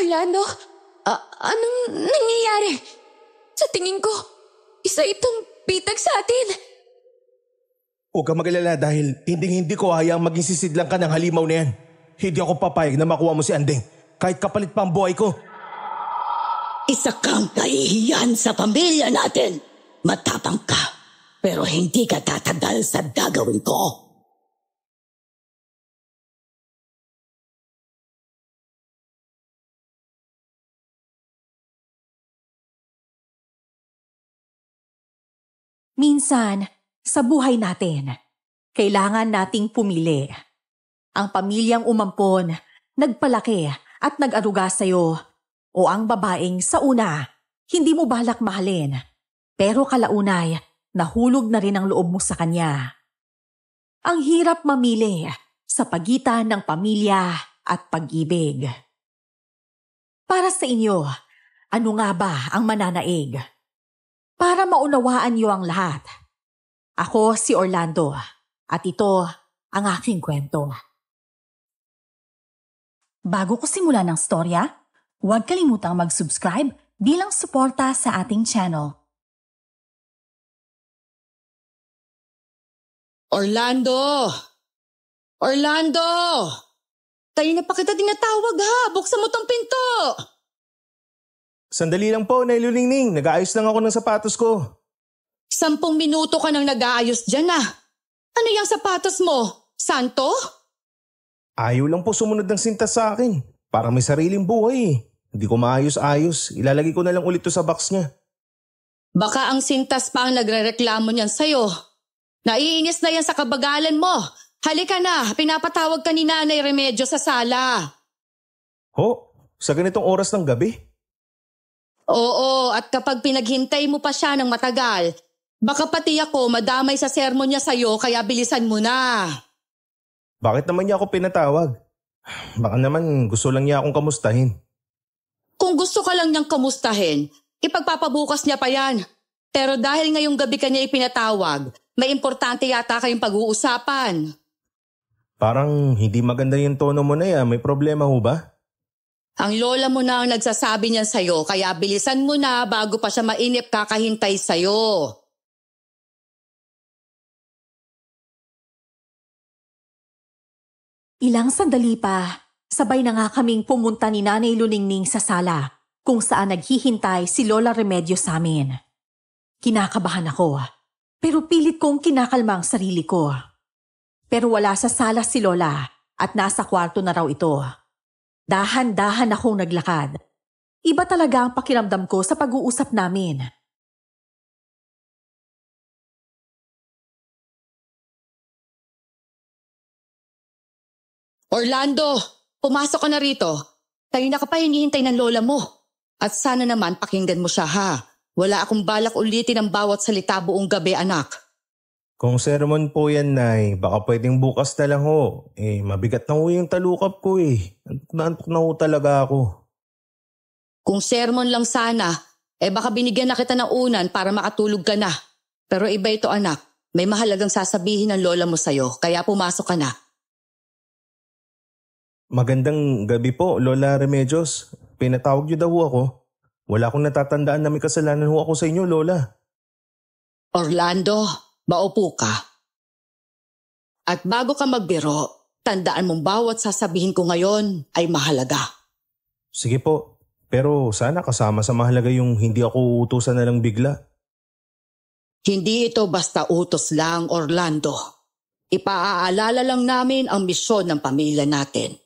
Orlando, anong nangyayari? Sa tingin ko, isa itong bitag sa atin. Huwag kang mag-alala dahil hindi ko hayaang maging sisidlang ka ng halimaw na yan. Hindi ako papayag na makuha mo si Andeng, kahit kapalit pa ang buhay ko. Isa kang kahihiyan sa pamilya natin. Matapang ka, pero hindi ka tatagal sa gagawin ko. Minsan, sa buhay natin, kailangan nating pumili. Ang pamilyang umampon, nagpalaki at nag-aruga sa'yo, o ang babaeng sa una, hindi mo balak mahalin, pero kalaunay, nahulog na rin ang loob mo sa kanya. Ang hirap mamili sa pagitan ng pamilya at pag-ibig. Para sa inyo, ano nga ba ang mananaig? Para maunawaan niyo ang lahat. Ako si Orlando at ito ang aking kwento. Bago ko simulan ng storya, huwag kalimutang mag-subscribe bilang suporta sa ating channel. Orlando! Orlando! Kanina pa kita tinatawag ha! Buksan mo tong pinto! Sandali lang po, Nailuningning. Nag-aayos lang ako ng sapatos ko. 10 minuto ka nang nag-aayos dyan ah. Ano yung sapatos mo? Santo? Ayaw lang po sumunod ng sintas sa akin. Para may sariling buhay. Hindi ko maayos-ayos. Ilalagay ko na lang ulit to sa box niya. Baka ang sintas pa ang nagrereklamo niyan sa'yo. Naiinis na yan sa kabagalan mo. Halika na, pinapatawag ka ni Nanay Remedyo sa sala. Ho? Sa ganitong oras ng gabi? Oo, at kapag pinaghintay mo pa siya ng matagal, baka pati ako madamay sa sermon niya sa'yo kaya bilisan mo na. Bakit naman niya ako pinatawag? Baka naman gusto lang niya akong kamustahin. Kung gusto ka lang niyang kamustahin, ipagpapabukas niya pa yan. Pero dahil ngayong gabi ka niya ipinatawag, may importante yata kayong pag-uusapan. Parang hindi maganda yung tono mo na yan. May problema ho ba? Ang lola mo na ang nagsasabi niyan sa'yo, kaya bilisan mo na bago pa siya mainip kakahintay sa'yo. Ilang sandali pa, sabay na nga kaming pumunta ni Nanay Luningning sa sala kung saan naghihintay si Lola Remedyo sa amin. Kinakabahan ako, pero pilit kong kinakalma ang sarili ko. Pero wala sa sala si Lola at nasa kwarto na raw ito. Dahan-dahan akong naglakad. Iba talaga ang pakiramdam ko sa pag-uusap namin. Orlando, pumasok ka na rito. Kanina ka pa hinihintay ng lola mo. At sana naman pakinggan mo siya ha. Wala akong balak ulitin ang bawat salita buong gabi anak. Kung sermon po yan, Nay, baka pwedeng bukas na lang ho. Mabigat na ho yung talukap ko eh. Naantok na ho talaga ako. Kung sermon lang sana, baka binigyan na kita ng unan para makatulog ka na. Pero iba ito anak, may mahalagang sasabihin ng lola mo sa'yo, kaya pumasok ka na. Magandang gabi po, Lola Remedios. Pinatawag niyo daw ho ako. Wala akong natatandaan na may kasalanan ho ako sa inyo, Lola. Orlando, maupo ka. At bago ka magbiro, tandaan mong bawat sasabihin ko ngayon ay mahalaga. Sige po, pero sana kasama sa mahalaga yung hindi ako uutusan na lang bigla. Hindi ito basta utos lang, Orlando. Ipaaalala lang namin ang misyon ng pamilya natin.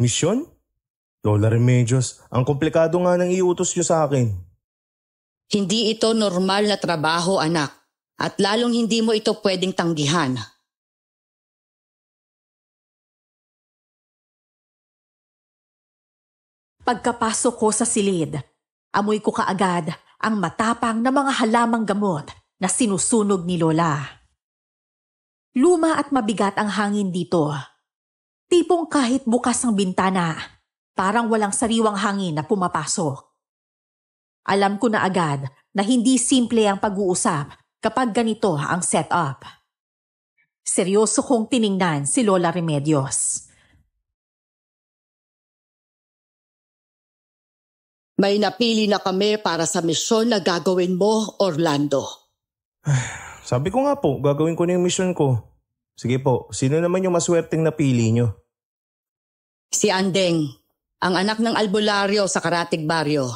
Misyon? Lola Remedios, ang komplikado nga ng iutos niyo sa akin. Hindi ito normal na trabaho, anak. At lalong hindi mo ito pwedeng tanggihan. Pagkapasok ko sa silid, amoy ko kaagad ang matapang na mga halamang gamot na sinusunog ni Lola. Luma at mabigat ang hangin dito. Tipong kahit bukas ang bintana, parang walang sariwang hangin na pumapasok. Alam ko na agad na hindi simple ang pag-uusap kapag ganito ang setup. Seryoso kong tiningnan si Lola Remedios. May napili na kami para sa misyon na gagawin mo, Orlando. Sabi ko nga po, gagawin ko na yung mission ko. Sige po, sino naman yung maswerteng napili nyo? Si Andeng, ang anak ng albularyo sa Karatig Baryo.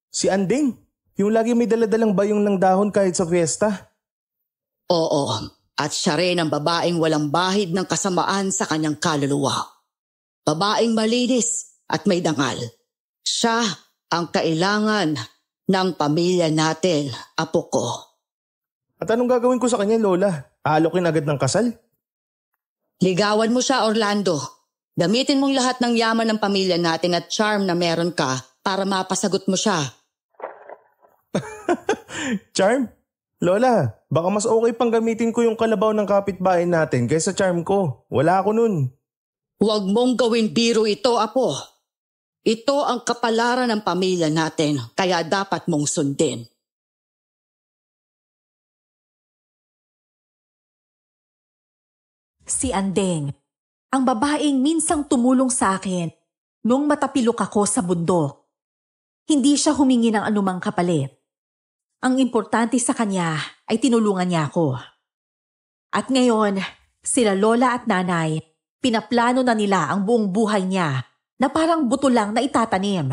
Si Anding? Yung lagi may daladalang bayong ng dahon kahit sa fiesta? Oo, at siya rin ang babaeng walang bahid ng kasamaan sa kanyang kaluluwa. Babaeng malinis at may dangal. Siya ang kailangan ng pamilya natin, apo ko. At anong gagawin ko sa kanya, Lola? Aalokin agad ng kasal? Ligawan mo siya, Orlando. Gamitin mong lahat ng yaman ng pamilya natin at charm na meron ka para mapasagot mo siya. Charm? Lola, baka mas okay pang gamitin ko yung kalabaw ng kapitbahay natin kaysa charm ko. Wala ako nun. Huwag mong gawin biro ito, apo. Ito ang kapalaran ng pamilya natin, kaya dapat mong sundin. Si Andeng, ang babaeng minsang tumulong sa akin nung matapilok ako sa bundok. Hindi siya humingi ng anumang kapalit. Ang importante sa kanya ay tinulungan niya ako. At ngayon, sila lola at nanay, pinaplano na nila ang buong buhay niya na parang buto lang na itatanim.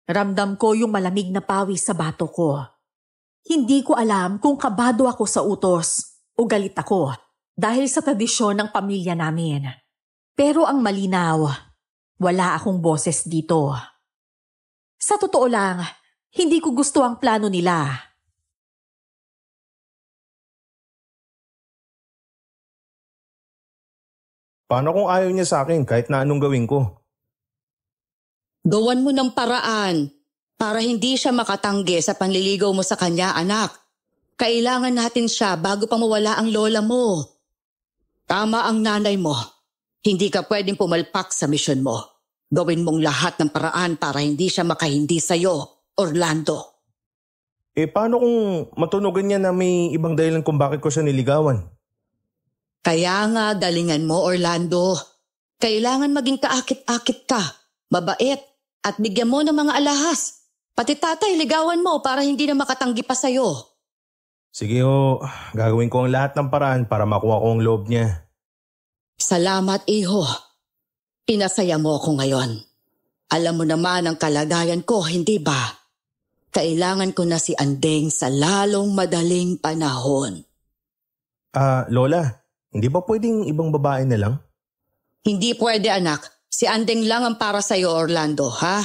Ramdam ko yung malamig na pawis sa bato ko. Hindi ko alam kung kabado ako sa utos o galit ako dahil sa tradisyon ng pamilya namin. Pero ang malinaw, wala akong boses dito. Sa totoo lang, hindi ko gusto ang plano nila. Paano kung ayaw niya sa akin kahit na anong gawin ko? Gawan mo ng paraan para hindi siya makatanggi sa panliligaw mo sa kanya, anak. Kailangan natin siya bago pa mawala ang lola mo. Tama ang nanay mo. Hindi ka pwedeng pumalpak sa misyon mo. Gawin mong lahat ng paraan para hindi siya makahindi sa'yo, Orlando. Paano kung matunugan niya na may ibang dahilan kung bakit ko siya niligawan? Kaya nga galingan mo, Orlando. Kailangan maging kaakit-akit ka, mabait, at bigyan mo ng mga alahas. Pati tatay, ligawan mo para hindi na makatanggi pa sa'yo. Sige ho, gagawin ko ang lahat ng paraan para makuha ko ang loob niya. Salamat, iho. Pinasaya mo ako ngayon. Alam mo naman ang kalagayan ko, hindi ba? Kailangan ko na si Andeng sa lalong madaling panahon. Lola, hindi ba pwedeng ibang babae na lang? Hindi pwede, anak. Si Andeng lang ang para sa'yo, Orlando, ha?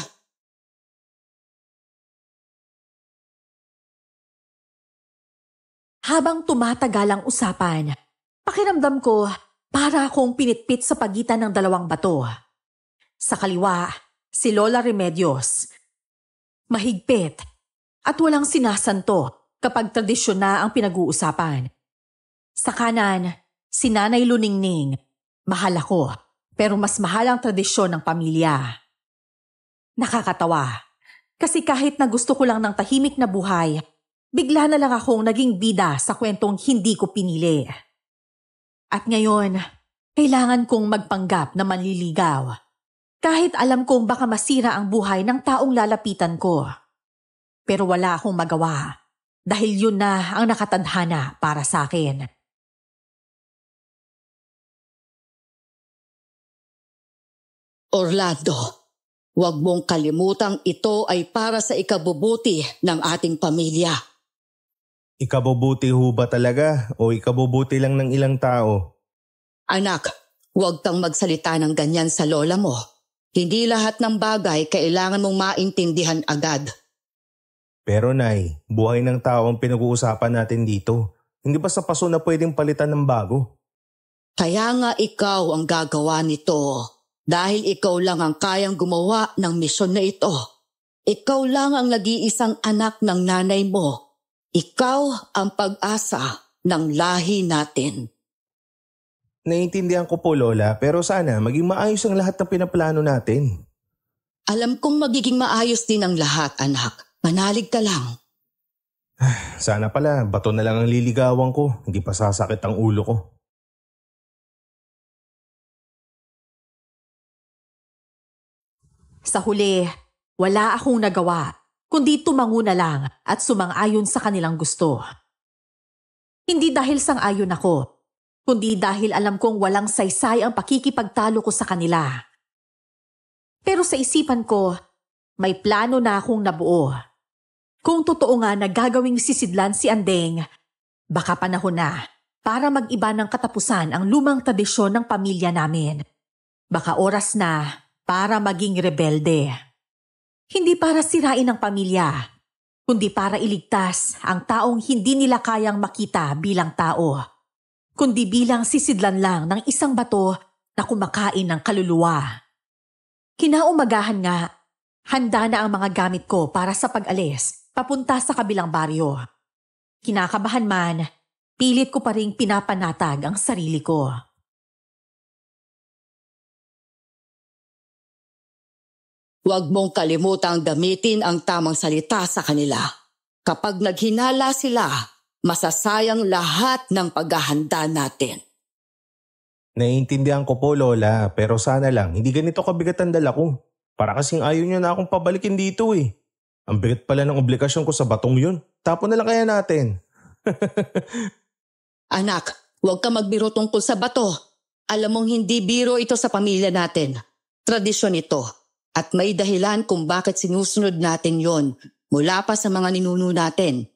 Habang tumatagal ang usapan, pakiramdam ko para akong pinitpit sa pagitan ng dalawang bato. Sa kaliwa, si Lola Remedios. Mahigpit at walang sinasanto kapag tradisyon na ang pinag-uusapan. Sa kanan, si Nanay Luningning. Mahal ako, pero mas mahal ang tradisyon ng pamilya. Nakakatawa, kasi kahit na gusto ko lang ng tahimik na buhay, bigla na lang akong naging bida sa kwentong hindi ko pinili. At ngayon, kailangan kong magpanggap na manliligaw. Kahit alam kong baka masira ang buhay ng taong lalapitan ko. Pero wala akong magawa dahil yun na ang nakatadhana para sa akin. Orlando, huwag mong kalimutang ito ay para sa ikabubuti ng ating pamilya. Ikabubuti ho ba talaga o ikabubuti lang ng ilang tao? Anak, huwag kang magsalita ng ganyan sa lola mo. Hindi lahat ng bagay kailangan mong maintindihan agad. Pero Nay, buhay ng tao ang pinag-uusapan natin dito. Hindi ba sa paso na pwedeng palitan ng bago? Kaya nga ikaw ang gagawa nito. Dahil ikaw lang ang kayang gumawa ng misyon na ito. Ikaw lang ang nag-iisang anak ng nanay mo. Ikaw ang pag-asa ng lahi natin. Naiintindihan ko po, Lola, pero sana maging maayos ang lahat ng pinaplano natin. Alam kong magiging maayos din ang lahat, anak. Manalig ka lang. Sana pala, bato na lang ang liligawan ko. Hindi pa sasakit ang ulo ko. Sa huli, Wala akong nagawa, kundi tumango na lang at sumang-ayon sa kanilang gusto. Hindi dahil sang-ayon ako, kundi dahil alam kong walang saysay ang pakikipagtalo ko sa kanila. Pero sa isipan ko, may plano na akong nabuo. Kung totoo nga na gagawing sisidlan si Andeng, baka panahon na para mag-iba ng katapusan ang lumang tradisyon ng pamilya namin. Baka oras na para maging rebelde. Hindi para sirain ang pamilya, kundi para iligtas ang taong hindi nila kayang makita bilang tao, kundi bilang sisidlan lang ng isang bato na kumakain ng kaluluwa. Kinaumagahan nga, handa na ang mga gamit ko para sa pag-alis, papunta sa kabilang baryo. Kinakabahan man, pilit ko pa ring pinapanatag ang sarili ko. Huwag mong kalimutang gamitin ang tamang salita sa kanila. Kapag naghinala sila, masasayang lahat ng paghahanda natin. Naiintindihan ko po, Lola, pero sana lang hindi ganito kabigat ang dala ko. Para kasing ayaw niyo na akong pabalikin dito eh. Ang bigat pala ng obligasyon ko sa batong yun. Tapon na lang kaya natin. Anak, huwag ka magbiro tungkol sa bato. Alam mong hindi biro ito sa pamilya natin. Tradisyon ito. At may dahilan kung bakit sinusunod natin yon mula pa sa mga ninuno natin.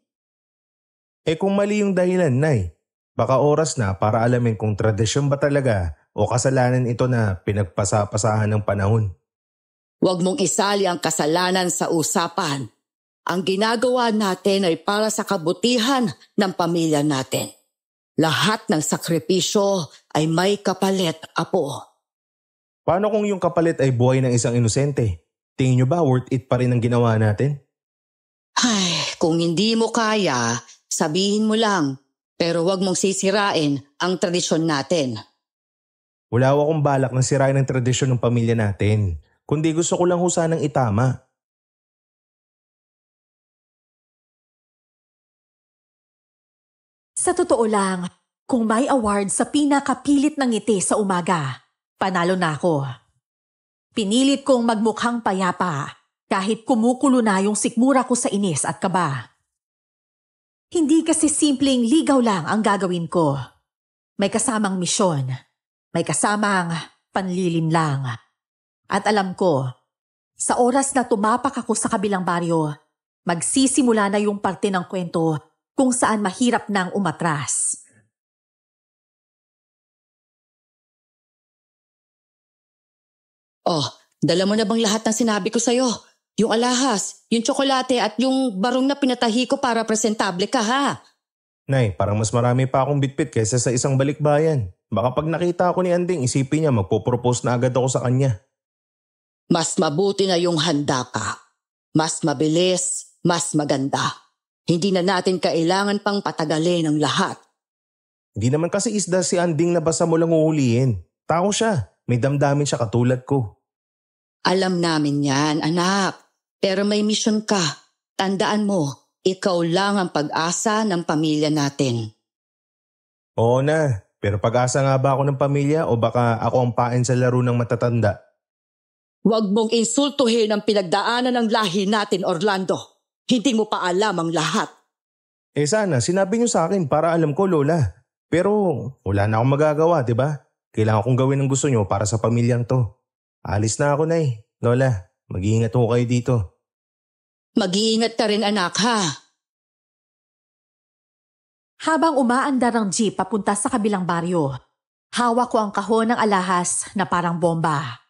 Eh kung mali yung dahilan, Nay, baka oras na para alamin kung tradisyon ba talaga o kasalanan ito na pinagpasapasahan ng panahon. Huwag mong isali ang kasalanan sa usapan. Ang ginagawa natin ay para sa kabutihan ng pamilya natin. Lahat ng sakripisyo ay may kapalit, Apo. Paano kung yung kapalit ay buhay ng isang inosente? Tingin nyo ba worth it pa rin ang ginawa natin? Ay, kung hindi mo kaya, sabihin mo lang. Pero huwag mong sisirain ang tradisyon natin. Wala akong balak na sirain ang tradisyon ng pamilya natin. Kundi gusto ko lang sanang itama. Sa totoo lang, kung may award sa pinakapilit ng ngiti sa umaga, panalo na ako. Pinilit kong magmukhang payapa kahit kumukulo na yung sikmura ko sa inis at kaba. Hindi kasi simpleng ligaw lang ang gagawin ko. May kasamang misyon. May kasamang panlilinlang. At alam ko, sa oras na tumapak ako sa kabilang baryo, magsisimula na yung parte ng kwento kung saan mahirap nang umatras. Oh, dala mo na bang lahat ng sinabi ko sa'yo? Yung alahas, yung tsokolate at yung barong na pinatahi ko para presentable ka, ha? Nay, parang mas marami pa akong bitbit kaysa sa isang balikbayan. Baka pag nakita ako ni Anding, isipin niya magpo-propose na agad ako sa kanya. Mas mabuti na yung handa ka. Mas mabilis, mas maganda. Hindi na natin kailangan pang patagalin ang lahat. Hindi naman kasi isda si Anding na basta mo lang uhulihin. Tao siya. May damdamin siya katulad ko. Alam namin yan, anak. Pero may misyon ka. Tandaan mo, ikaw lang ang pag-asa ng pamilya natin. Oo na, pero pag-asa nga ba ako ng pamilya o baka ako ang pain sa laro ng matatanda? Huwag mong insultuhin ang pinagdaanan ng lahi natin, Orlando. Hindi mo pa alam ang lahat. Eh sana, sinabi niyo sa akin para alam ko, Lola. Pero wala na akong magagawa, di ba? Kailangan kong gawin ang gusto niyo para sa pamilyang to. Alis na ako, Nay. Lola, mag-iingat ho kayo dito. Mag-iingat ka rin, anak, ha? Habang umaandar ang jeep papunta sa kabilang baryo, hawak ko ang kahon ng alahas na parang bomba.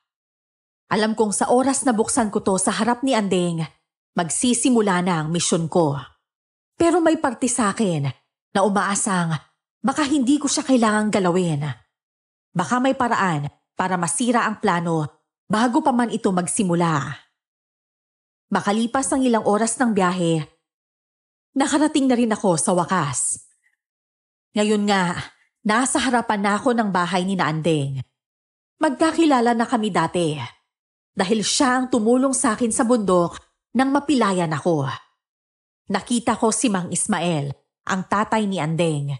Alam kong sa oras na buksan ko to sa harap ni Andeng, magsisimula na ang misyon ko. Pero may parte sa akin na umaasang baka hindi ko siya kailangang galawin. Baka may paraan para masira ang plano bago pa man ito magsimula. Makalipas ang ilang oras ng biyahe, nakarating na rin ako sa wakas. Ngayon nga, nasa harapan na ako ng bahay ni Andeng. Magkakilala na kami dati dahil siya ang tumulong sa akin sa bundok nang mapilayan ako. Nakita ko si Mang Ismael, ang tatay ni Andeng.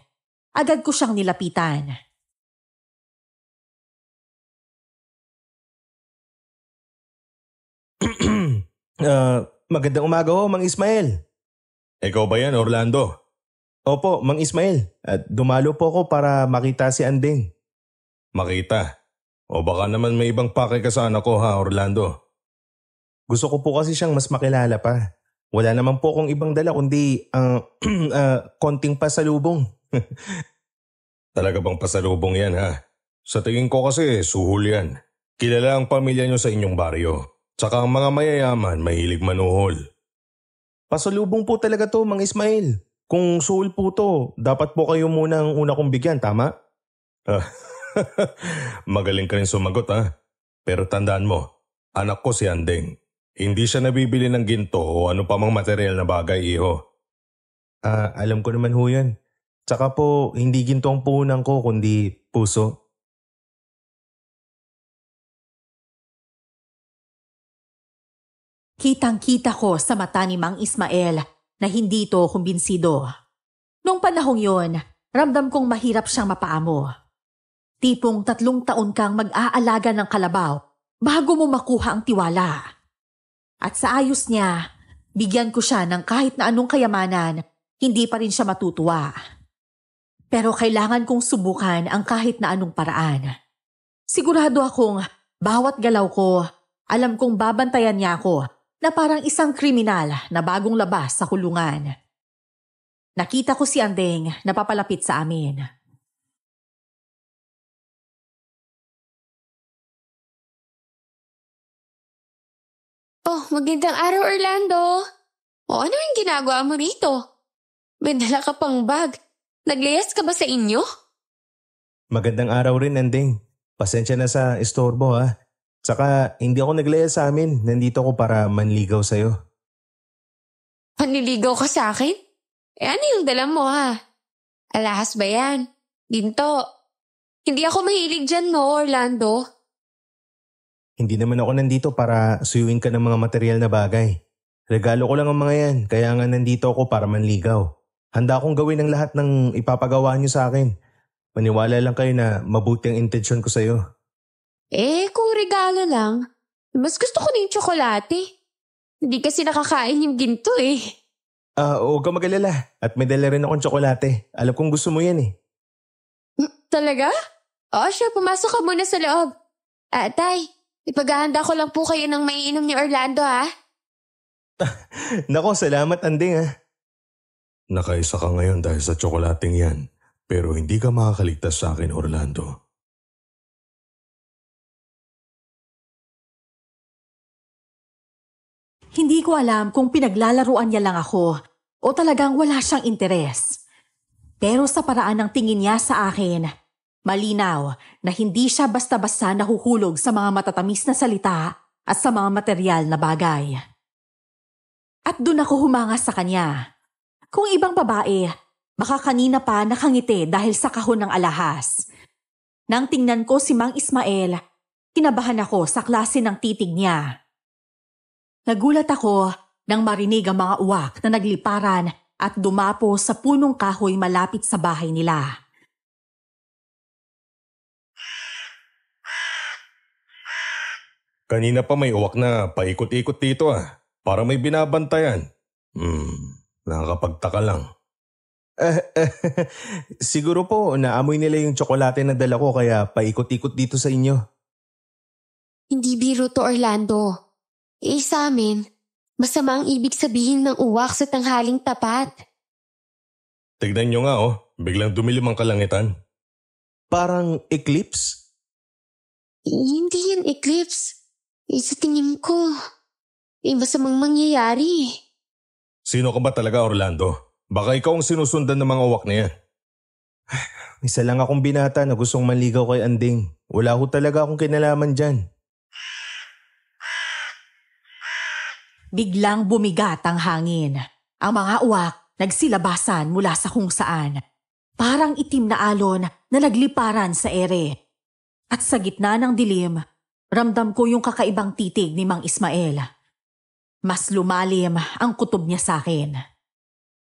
Agad ko siyang nilapitan. Magandang umaga ho, Mang Ismael. Ikaw ba yan, Orlando? Opo, Mang Ismael. At dumalo po ako para makita si Andeng. Makita? O baka naman may ibang pake ka sa anak ko ha, Orlando? Gusto ko po kasi siyang mas makilala pa. Wala naman po akong ibang dala kundi konting pasalubong. Talaga bang pasalubong yan ha? Sa tingin ko kasi suhol yan. Kilala ang pamilya nyo sa inyong baryo. Tsaka ang mga mayayaman mahilig manuhol. Pasalubong po talaga to, Mang Ismael. Kung suhol po to, dapat po kayo muna ang una kong bigyan, tama? Magaling ka rin sumagot ha. Pero tandaan mo, anak ko si Andeng. Hindi siya nabibili ng ginto o ano pa mang material na bagay, iho. Alam ko naman ho yan. Tsaka po, hindi ginto ang puhunan ko kundi puso. Kitang-kita ko sa mata ni Mang Ismael na hindi ito kumbinsido. Nung panahong yon, ramdam kong mahirap siyang mapaamo. Tipong 3 taon kang mag-aalaga ng kalabaw bago mo makuha ang tiwala. At sa ayos niya, bigyan ko siya ng kahit na anong kayamanan, hindi pa rin siya matutuwa. Pero kailangan kong subukan ang kahit na anong paraan. Sigurado akong bawat galaw ko, alam kong babantayan niya ako na parang isang kriminal na bagong labas sa kulungan. Nakita ko si Andeng na papalapit sa amin. Oh, magandang araw, Orlando. O ano yung ginagawa mo rito? May dala ka pang bag. Naglayas ka ba sa inyo? Magandang araw rin, Andeng. Pasensya na sa istorbo ha. Tsaka hindi ako naglaya sa amin. Nandito ako para manligaw sa'yo. Panliligaw ka sa akin? Ano yung dala mo ha? Alahas ba yan? Ginto. Hindi ako mahilig dyan no, Orlando. Hindi naman ako nandito para suyuin ka ng mga material na bagay. Regalo ko lang ang mga yan, kaya nga nandito ako para manligaw. Handa akong gawin ang lahat ng ipapagawa niyo sa akin. Maniwala lang kayo na mabuti ang intensyon ko sa'yo. Kung regalo lang, mas gusto ko na yung tsokolate. Hindi kasi nakakain yung ginto eh. Huwag ka mag-alala. At may dala rin akong tsokolate. Alam kong gusto mo yan eh. Talaga? Oo siya, pumasok ka muna sa loob. Tay, ipaghahanda ko lang po kayo ng maiinom ni Orlando ha. Nako, salamat Andeng ha. Nakaisa ka ngayon dahil sa tsokolating yan. Pero hindi ka makakaligtas sa akin, Orlando. Hindi ko alam kung pinaglalaruan niya lang ako o talagang wala siyang interes. Pero sa paraan ng tingin niya sa akin, malinaw na hindi siya basta-basta nahuhulog sa mga matatamis na salita at sa mga material na bagay. At doon ako humanga sa kanya. Kung ibang babae, baka kanina pa nakangiti dahil sa kahon ng alahas. Nang tingnan ko si Mang Ismael, kinabahan ako sa klase ng titig niya. Nagulat ako nang marinig ang mga uwak na nagliparan at dumapo sa punong kahoy malapit sa bahay nila. Kanina pa may uwak na paikot-ikot dito ah. Para may binabantayan. Nakakapagtaka lang. Siguro po naamoy nila yung tsokolate na dala ko kaya paikot-ikot dito sa inyo. Hindi biro to, Orlando. Sa amin, masama ang ibig sabihin ng uwak sa tanghaling tapat. Tignan nyo nga biglang dumilim ang kalangitan. Parang eclipse? Hindi yan eclipse. Sa tingin ko, masamang mangyayari. Sino ka ba talaga, Orlando? Baka ikaw ang sinusundan ng mga uwak na yan. Isa lang akong binata na gustong manligaw kay Andeng. Wala ho talaga akong kinalaman dyan. Biglang bumigat ang hangin. Ang mga uwak nagsilabasan mula sa kung saan. Parang itim na alon na nagliparan sa ere. At sa gitna ng dilim, ramdam ko yung kakaibang titig ni Mang Ismael. Mas lumalim ang kutob niya sa akin.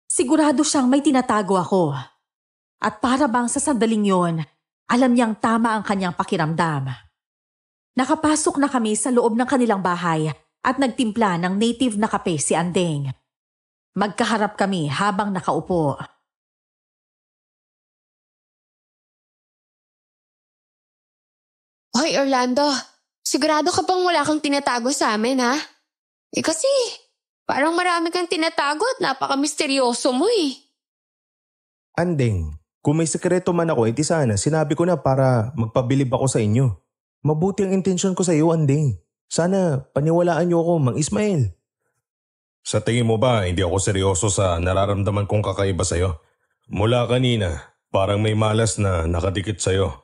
Sigurado siyang may tinatago ako. At para bang sa sandaling yon, alam niyang tama ang kanyang pakiramdam. Nakapasok na kami sa loob ng kanilang bahay at nagtimpla ng native na kape si Andeng. Magkaharap kami habang nakaupo. Hoy Orlando, sigurado ka bang wala kang tinatago sa amin ha? Kasi parang marami kang tinatago at napaka-misteryoso mo eh. Andeng, kung may sekreto man ako, edi sana sinabi ko na para magpabilib ako sa inyo. Mabuti ang intensyon ko sa iyo, Andeng. Sana paniwalaan niyo ako, Mang Ismael. Sa tingin mo ba hindi ako seryoso sa nararamdaman kong kakaiba sa'yo? Mula kanina, parang may malas na nakadikit sa'yo.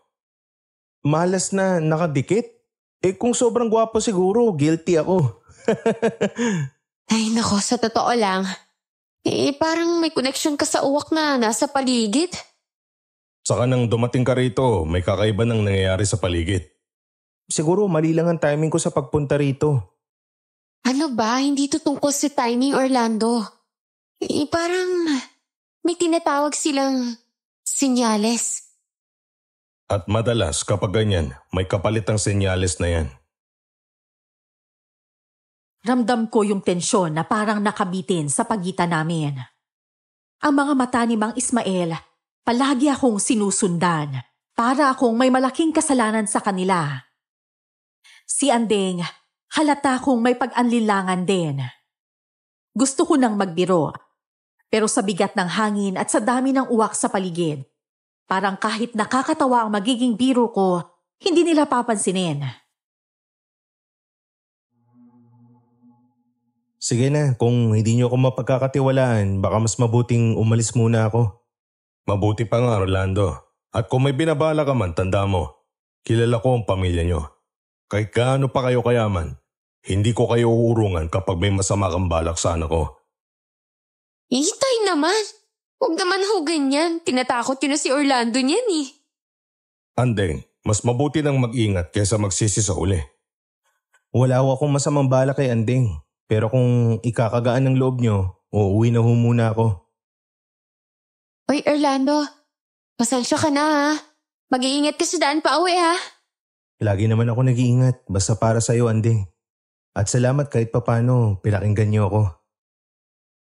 Malas na nakadikit? Kung sobrang gwapo siguro, guilty ako. Ay nako, sa totoo lang. Parang may connection ka sa uwak na nasa paligid. Saka nang dumating ka rito, may kakaiba nang nangyayari sa paligid. Siguro mali lang ang timing ko sa pagpunta rito. Ano ba? Hindi to tungkol sa timing, Orlando. Parang may tinatawag silang senyales. At madalas kapag ganyan, may kapalit ang senyales na yan. Ramdam ko yung tensyon na parang nakabitin sa pagitan namin. Ang mga mata ni Mang Ismael, palagi akong sinusundan. Para akong may malaking kasalanan sa kanila. Si Andeng, halata kong may pag-anlinlangan din. Gusto ko nang magbiro, pero sa bigat ng hangin at sa dami ng uwak sa paligid, parang kahit nakakatawa ang magiging biro ko, hindi nila papansinin. Sige na, kung hindi niyo ako mapagkakatiwalaan, baka mas mabuting umalis muna ako. Mabuti pa nga, Orlando. At kung may binabala ka man, tanda mo, kilala ko ang pamilya nyo. Kahit gaano pa kayo kayaman, hindi ko kayo uurungan kapag may masama kang balak sa anak ko. Itay naman. Huwag naman ho ganyan. Tinatakot yun na si Orlando niyan eh. Andeng, mas mabuti nang mag-ingat kaysa magsisi sa uli. Wala akong masamang bala kay Andeng. Pero kung ikakagaan ng loob nyo, uuwi na ho muna ako. Oy Orlando, pasensya ka na ha. Mag-iingat ka sa daan pa uwi ha. Lagi naman ako nag-iingat, basta para sa'yo, Andeng. At salamat kahit papano, pinakinggan niyo ako.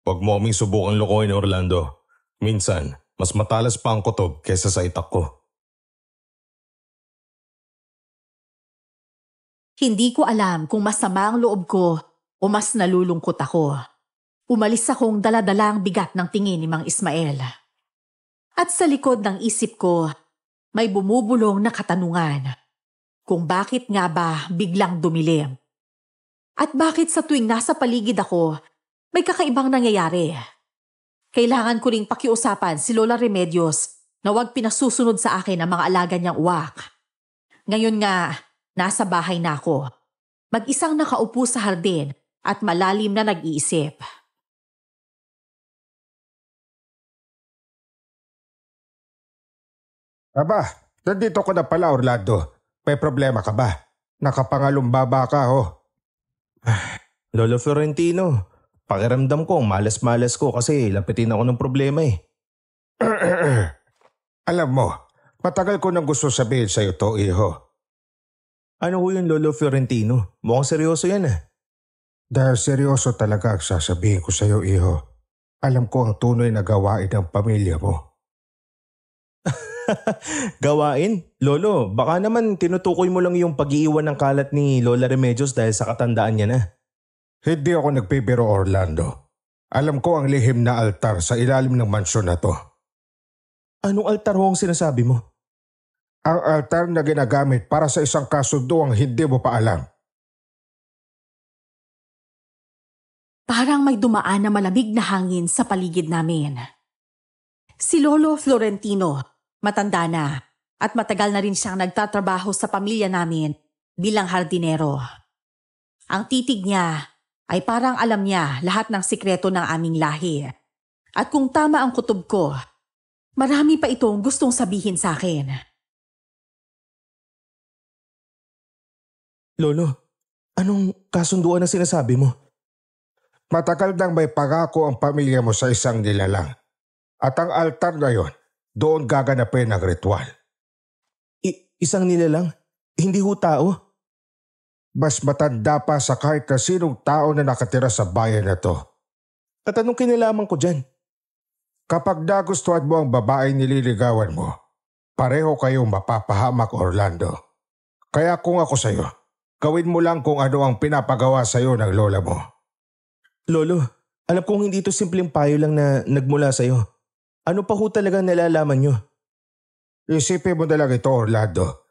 Huwag mo kaming subukan lokohin, Orlando. Minsan, mas matalas pa ang kutob kaysa sa itak ko. Hindi ko alam kung masama ang loob ko o mas nalulungkot ako. Umalis akong dala-dala ang bigat ng tingin ni Mang Ismael. At sa likod ng isip ko, may bumubulong na katanungan. Kung bakit nga ba biglang dumilim? At bakit sa tuwing nasa paligid ako, may kakaibang nangyayari? Kailangan ko ring pakiusapan si Lola Remedios na huwag pinasusunod sa akin ang mga alaga niyang uwak. Ngayon nga, nasa bahay na ako. Mag-isang nakaupo sa hardin at malalim na nag-iisip. Aba, nandito ka na pala, Orlando. May problema ka ba? Nakapangalumbaba ka, oh. Lolo Florentino, pakiramdam ko, malas-malas ko kasi lapitin ako ng problema eh. Alam mo, matagal ko nang gusto sabihin sa'yo to, iho. Ano ho yung Lolo Florentino? Mukhang seryoso yan ah. Dahil seryoso talaga ang sasabihin ko sa'yo, iho. Alam ko ang tunay na gawain ng pamilya mo. Gawain? Lolo, baka naman tinutukoy mo lang yung pag-iiwan ng kalat ni Lola Remedios dahil sa katandaan niya na. Hindi ako nagbibiro, Orlando. Alam ko ang lihim na altar sa ilalim ng mansyon na to. Anong altar ho ang sinasabi mo? Ang altar na ginagamit para sa isang kasunduang hindi mo pa alam. Parang may dumaan na malamig na hangin sa paligid namin. Si Lolo Florentino, matanda na at matagal na rin siyang nagtatrabaho sa pamilya namin bilang hardinero. Ang titig niya ay parang alam niya lahat ng sikreto ng aming lahi. At kung tama ang kutob ko, marami pa itong gustong sabihin sa akin. Lolo, anong kasunduan na sinasabi mo? Matagal nang may pangako ang pamilya mo sa isang nilalang. At ang altar na yon, doon gaganapin ang ritual. Isang nilalang? Hindi ho tao? Mas matanda pa sa kahit na sinong tao na nakatira sa bayan na to. At anong kinalaman ko dyan? Kapag nagustuhan mo ang babaeng nililigawan mo, pareho kayong mapapahamak, Orlando. Kaya kung ako sa'yo, gawin mo lang kung ano ang pinapagawa sa'yo ng lola mo. Lolo, alam kong hindi ito simpleng payo lang na nagmula sa'yo. Ano pa ho talaga nalalaman nyo? Isipin mo na lang ito, Orlando.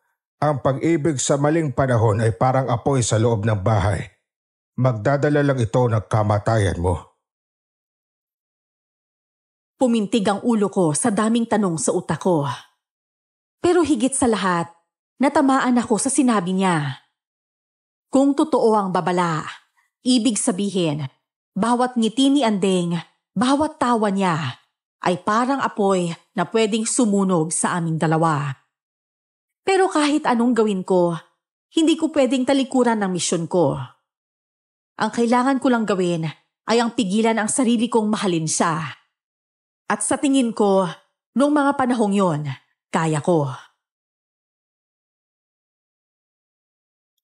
Ang pag-ibig sa maling panahon ay parang apoy sa loob ng bahay. Magdadala lang ito ng kamatayan mo. Pumintig ang ulo ko sa daming tanong sa utak ko. Pero higit sa lahat, natamaan ako sa sinabi niya. Kung totoo ang babala, ibig sabihin, bawat ngiti ni Andeng, bawat tawa niya, ay parang apoy na pwedeng sumunog sa aming dalawa. Pero kahit anong gawin ko, hindi ko pwedeng talikuran ng misyon ko. Ang kailangan ko lang gawin ay ang pigilan ang sarili kong mahalin siya. At sa tingin ko, noong mga panahong yon, kaya ko.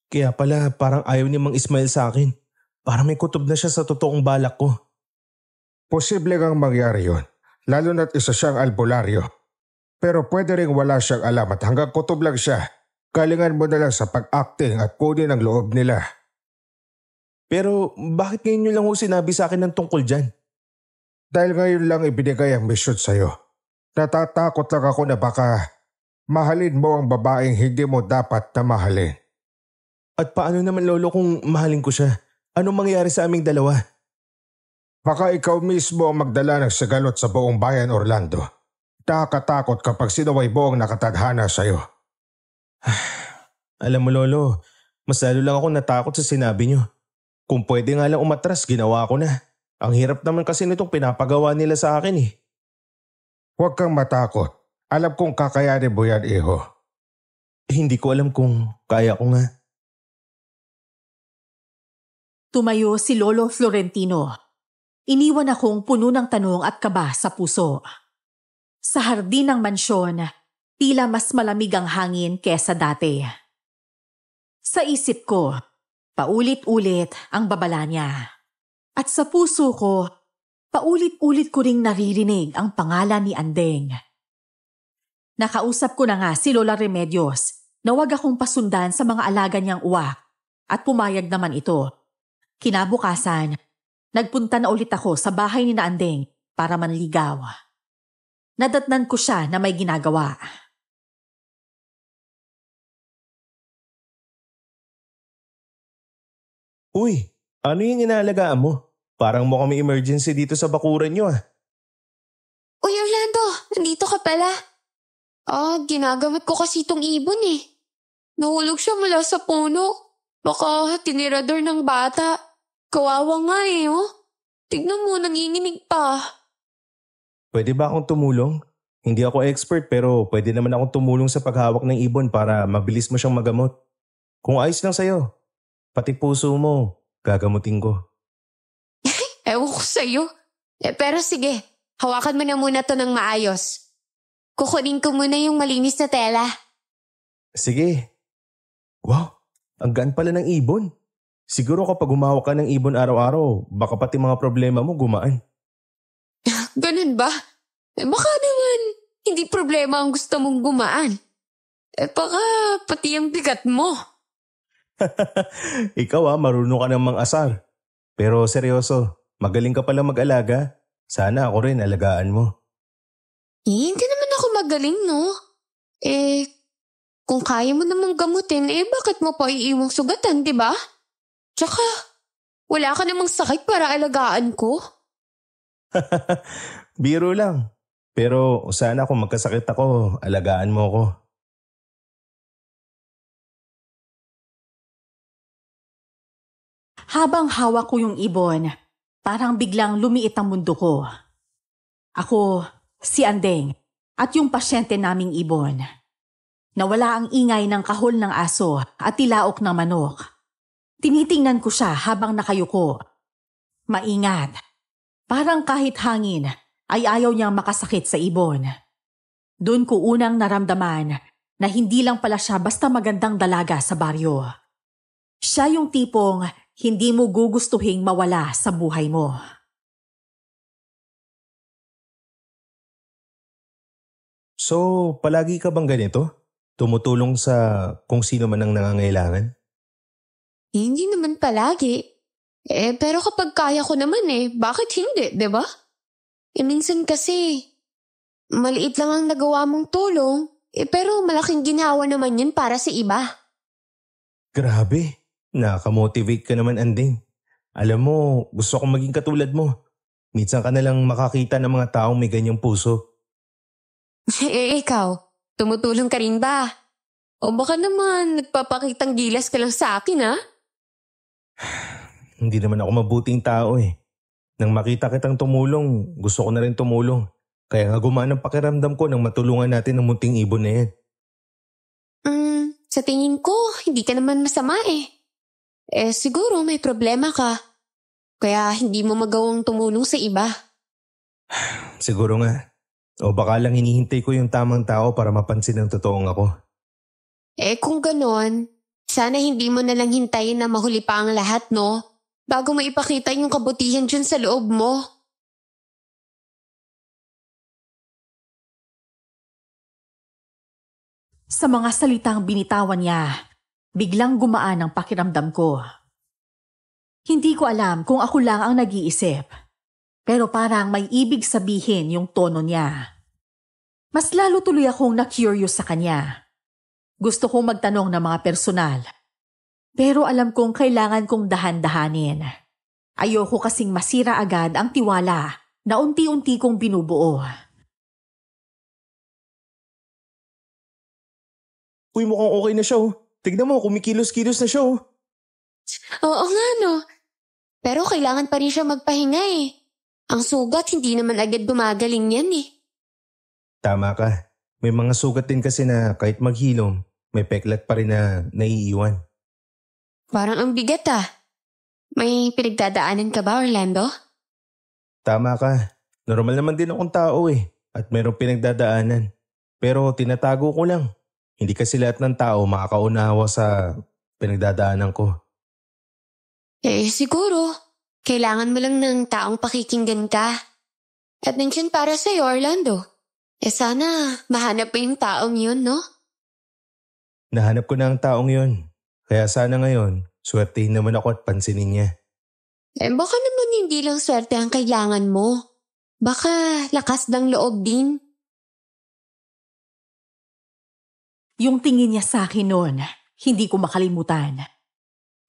Kaya pala parang ayaw ni Mang Ismael sa akin. Parang may kutob na siya sa totoong balak ko. Posible kang mangyari yon, lalo na't isa siyang albularyo. Pero pwede ring wala siyang alam at hanggang kutob lang siya. Galingan mo na lang sa pag-acting at kunin ang loob nila. Pero bakit ngayon nyo lang ho sinabi sa akin ng tungkol dyan? Dahil ngayon lang ibinigay ang misyon sa'yo. Natatakot lang ako na baka mahalin mo ang babaeng hindi mo dapat na mahalin. At paano naman lolo kung mahalin ko siya? Anong mangyayari sa aming dalawa? Baka ikaw mismo ang magdala ng sagalot sa buong bayan, Orlando. Nakakatakot kapag sinaway mo ang nakatadhana sa'yo. Alam mo lolo, mas lalo lang ako natakot sa sinabi nyo. Kung pwede nga lang umatras, ginawa ko na. Ang hirap naman kasi nitong pinapagawa nila sa akin eh. Huwag kang matakot. Alam kong kakayanin mo yan, iho. Hindi ko alam kung kaya ko nga. Tumayo si Lolo Florentino. Iniwan akong puno ng tanong at kaba sa puso. Sa hardin ng mansyon, tila mas malamig ang hangin kesa dati. Sa isip ko, paulit-ulit ang babala niya. At sa puso ko, paulit-ulit ko ring naririnig ang pangalan ni Andeng. Nakausap ko na nga si Lola Remedios na huwag akong pasundan sa mga alaga niyang uwak at pumayag naman ito. Kinabukasan, nagpunta na ulit ako sa bahay ni Andeng para manligaw. Nadatnan ko siya na may ginagawa. Uy, ano yung inaalagaan mo? Parang mukhang may emergency dito sa bakuran nyo ah. Uy, Orlando, nandito ka pala. Ginagamit ko kasi itong ibon eh. Nahulog siya mula sa puno. Baka tinirador ng bata. Kawawa nga eh, oh. Tignan mo, nanginginig pa. Pwede ba akong tumulong? Hindi ako expert pero pwede naman akong tumulong sa paghawak ng ibon para mabilis mo siyang magamot. Kung ayos lang sa'yo, pati puso mo, gagamutin ko. Ewan ko sa'yo. Pero sige, hawakan mo na muna to ng maayos. Kukunin ko muna yung malinis na tela. Sige. Wow, ang gaan pala ng ibon. Siguro kapag humawak ka ng ibon araw-araw, baka pati mga problema mo gumaan. Ganun ba? Baka naman, hindi problema ang gusto mong gumaan. Baka pati ang bigat mo. Ikaw marunong ka ng mang-asar. Pero seryoso, magaling ka pala mag-alaga. Sana ako rin alagaan mo. Hindi naman ako magaling, no? Kung kaya mo namang gamutin, bakit mo pa iiwang sugatan, di ba? Tsaka, wala ka namang sakit para alagaan ko. Biro lang. Pero sana kung magkasakit ako, alagaan mo ko. Habang hawak ko yung ibon, parang biglang lumiit ang mundo ko. Ako, si Andeng, at yung pasyente naming ibon. Nawala ang ingay ng kahol ng aso at tilaok ng manok. Tinitingnan ko siya habang nakayuko. Maingat. Parang kahit hangin ay ayaw niyang makasakit sa ibon. Doon ko unang naramdaman na hindi lang pala siya basta magandang dalaga sa baryo. Siya yung tipong hindi mo gugustuhing mawala sa buhay mo. So, palagi ka bang ganito? Tumutulong sa kung sino man ang nangangailangan? Hindi naman palagi. Pero kapag kaya ko naman bakit hindi, 'di ba? Minsan kasi, maliit lang ang nagawa mong tulong, pero malaking ginawa naman yun para sa iba. Grabe, nakamotivate ka naman, Anding. Alam mo, gusto kong maging katulad mo. Minsan ka nalang makakita ng mga taong may ganyang puso. Ikaw, tumutulong ka rin ba? O baka naman nagpapakitang gilas ka lang sa akin, ha? Hindi naman ako mabuting tao Nang makita kitang tumulong, gusto ko na rin tumulong. Kaya nga gumaan ang pakiramdam ko nang matulungan natin ang munting ibon na yan. Sa tingin ko, hindi ka naman masama siguro may problema ka. Kaya hindi mo magawang tumulong sa iba. Siguro nga. O baka lang hinihintay ko yung tamang tao para mapansin ang totoong ako. Kung ganon, sana hindi mo nalang hintayin na mahuli pa ang lahat, no? Bago mo ipakita yung kabutihan dyan sa loob mo. Sa mga salitang binitawan niya, biglang gumaan ang pakiramdam ko. Hindi ko alam kung ako lang ang nag-iisip, pero parang may ibig sabihin yung tono niya. Mas lalo tuloy akong na-curious sa kanya. Gusto kong magtanong ng mga personal, pero alam kong kailangan kong dahan-dahanin. Ayoko kasing masira agad ang tiwala na unti-unti kong binubuo. Uy, mukhang okay na siya Tignan mo, kumikilos-kilos na siya Oo nga, no? Pero kailangan pa rin siya magpahinga Ang sugat hindi naman agad gumagaling yan Tama ka. May mga sugat din kasi na kahit maghilom, may peklat pa rin na naiiwan. Parang ang bigat May pinagdadaanan ka ba, Orlando? Tama ka. Normal naman din akong tao at mayroong pinagdadaanan. Pero tinatago ko lang. Hindi kasi lahat ng tao makakaunawa sa pinagdadaanan ko. Siguro. Kailangan mo lang ng taong pakikinggan ka. At nandiyan para sa'yo, Orlando. Sana mahanap pa yung taong yun, no? Nahanap ko na ang taong yun. Kaya sana ngayon, swertehin naman ako at pansinin niya. Baka naman hindi lang swerte ang kailangan mo. Baka lakas ng loob din. Yung tingin niya sa akin noon, hindi ko makalimutan.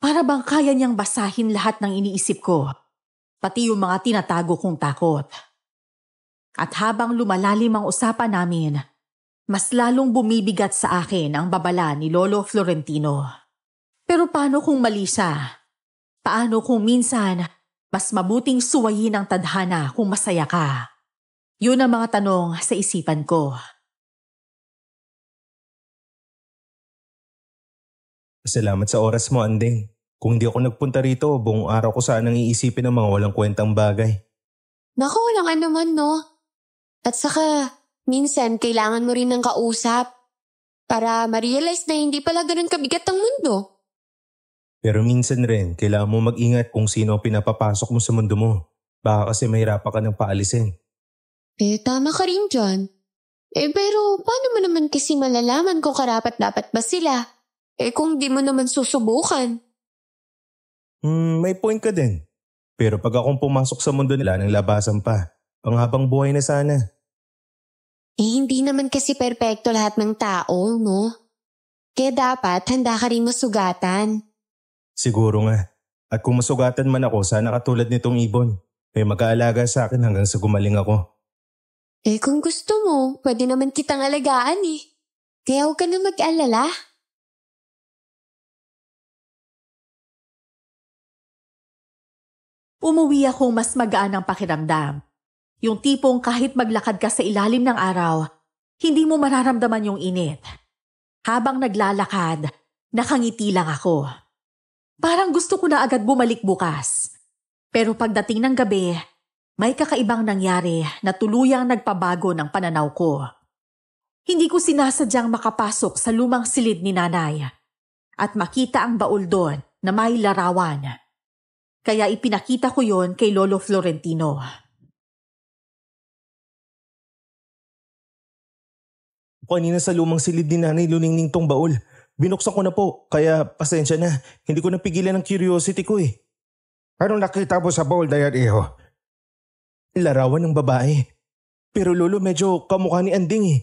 Para bang kaya niyang basahin lahat ng iniisip ko, pati yung mga tinatago kong takot. At habang lumalalim ang usapan namin, mas lalong bumibigat sa akin ang babala ni Lolo Florentino. Pero paano kung mali siya? Paano kung minsan mas mabuting suwayin ang tadhana kung masaya ka? Yun ang mga tanong sa isipan ko. Salamat sa oras mo, Anding. Kung hindi ako nagpunta rito, buong araw ko sanang iisipin ng mga walang kwentang bagay. Naku, walang anuman, no? At saka, minsan kailangan mo rin ng kausap para ma-realize na hindi pala ganun kabigat ang mundo. Pero minsan rin, kailangan mo mag-ingat kung sino ang pinapapasok mo sa mundo mo. Baka kasi mahirapan ka ng paalisin. Tama ka rin dyan. Pero paano mo naman kasi malalaman kung karapat-dapat ba sila? Kung di mo naman susubukan. May point ka din. Pero pag akong pumasok sa mundo nila ng labasan pa, panghabang buhay na sana. Hindi naman kasi perpekto lahat ng tao, no? Kaya dapat handa ka rin masugatan. Siguro nga. At kung masugatan man ako, sana katulad nitong ibon. May mag-aalaga sa akin hanggang sa gumaling ako. Kung gusto mo, pwede naman kitang alagaan Kaya huwag ka na mag-alala. Umuwi akong mas magaan ang pakiramdam. Yung tipong kahit maglakad ka sa ilalim ng araw, hindi mo mararamdaman yung init. Habang naglalakad, nakangiti lang ako. Parang gusto ko na agad bumalik bukas. Pero pagdating ng gabi, may kakaibang nangyari na tuluyang nagpabago ng pananaw ko. Hindi ko sinasadyang makapasok sa lumang silid ni nanay at makita ang baul doon na may larawan. Kaya ipinakita ko yon kay Lolo Florentino. Kanina sa lumang silid ni Nanay Luningning tong baul. Binuksan ko na po, kaya pasensya na. Hindi ko napigilan ang curiosity ko eh. Anong nakita mo sa bowl na yan, iho? Larawan ng babae. Pero lolo, medyo kamukha ni Anding eh.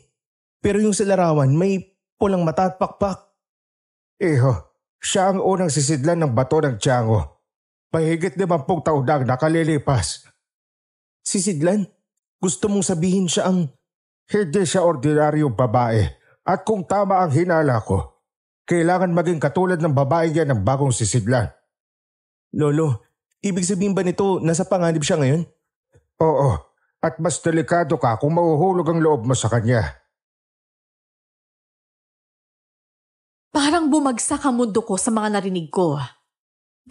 Pero yung sa larawan, may pulang mata at pakpak. Iho, siya ang unang sisidlan ng bato ng Tiango. Mahigit 50 taon na nakalilipas. Sisidlan? Gusto mong sabihin siya ang... Hindi siya ordinaryong babae. At kung tama ang hinala ko, kailangan maging katulad ng babae yan ng bagong sisidlan. Lolo, ibig sabihin ba nito nasa panganib siya ngayon? Oo, at mas delikado ka kung mahuhulog ang loob mo sa kanya. Parang bumagsak ang mundo ko sa mga narinig ko.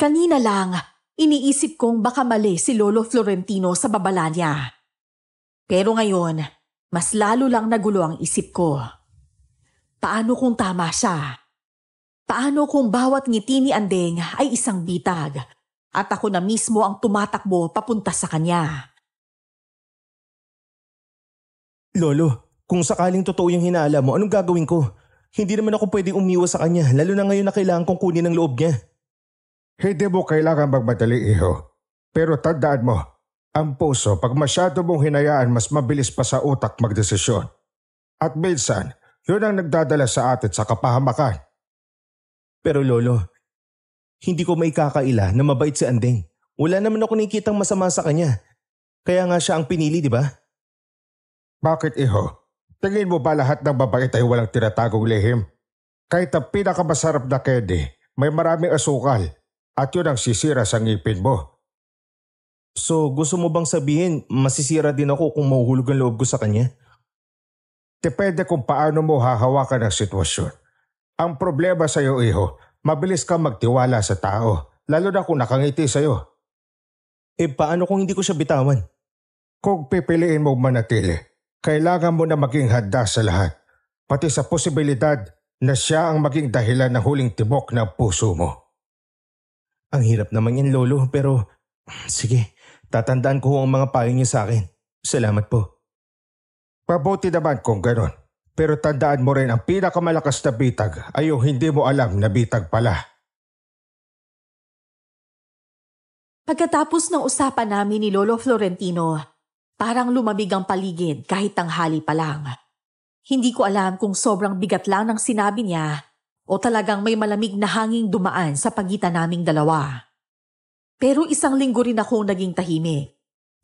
Kanina lang, iniisip kong baka mali si Lolo Florentino sa babala niya. Pero ngayon, mas lalo lang nagulo ang isip ko. Paano kung tama siya? Paano kung bawat ngiti ni Andeng ay isang bitag at ako na mismo ang tumatakbo papunta sa kanya? Lolo, kung sakaling totoo yung hinala mo, anong gagawin ko? Hindi naman ako pwedeng umiwas sa kanya, lalo na ngayon na kailangan kong kunin ang loob niya. Hindi mo kailangan magmadali, iho. Pero tandaan mo, ang puso, pag masyado mong hinayaan, mas mabilis pa sa utak magdesisyon. At minsan, yun ang nagdadala sa atin sa kapahamakan. Pero lolo, hindi ko maikakaila na mabait si Andeng. Wala naman ako nakikitang masama sa kanya. Kaya nga siya ang pinili, di ba? Bakit, iho? Tingin mo ba lahat ng babait ay walang tinatagong lihim? Kahit ang pinakamasarap na candy, may maraming asukal at yun ang sisira sa ngipin mo. So gusto mo bang sabihin masisira din ako kung mahuhulog ang loob ko sa kanya? Depende kung paano mo hahawakan ang sitwasyon. Ang problema sa iyo, iho, mabilis kang magtiwala sa tao, lalo na kung nakangiti sa iyo. Paano kung hindi ko siya bitawan? Kung pipiliin mo manatili, kailangan mo na maging handa sa lahat, pati sa posibilidad na siya ang maging dahilan ng huling tibok ng puso mo. Ang hirap naman yan, lolo, pero sige, tatandaan ko ang mga payo niyo sa akin. Salamat po. Mabuti naman kung ganon. Pero tandaan mo rin ang pinakamalakas na bitag ay yung hindi mo alam na bitag pala. Pagkatapos ng usapan namin ni Lolo Florentino, parang lumamig ang paligid kahit tanghali pa lang. Hindi ko alam kung sobrang bigat lang ng sinabi niya o talagang may malamig na hanging dumaan sa pagitan naming dalawa. Pero isang linggo rin akong naging tahimik.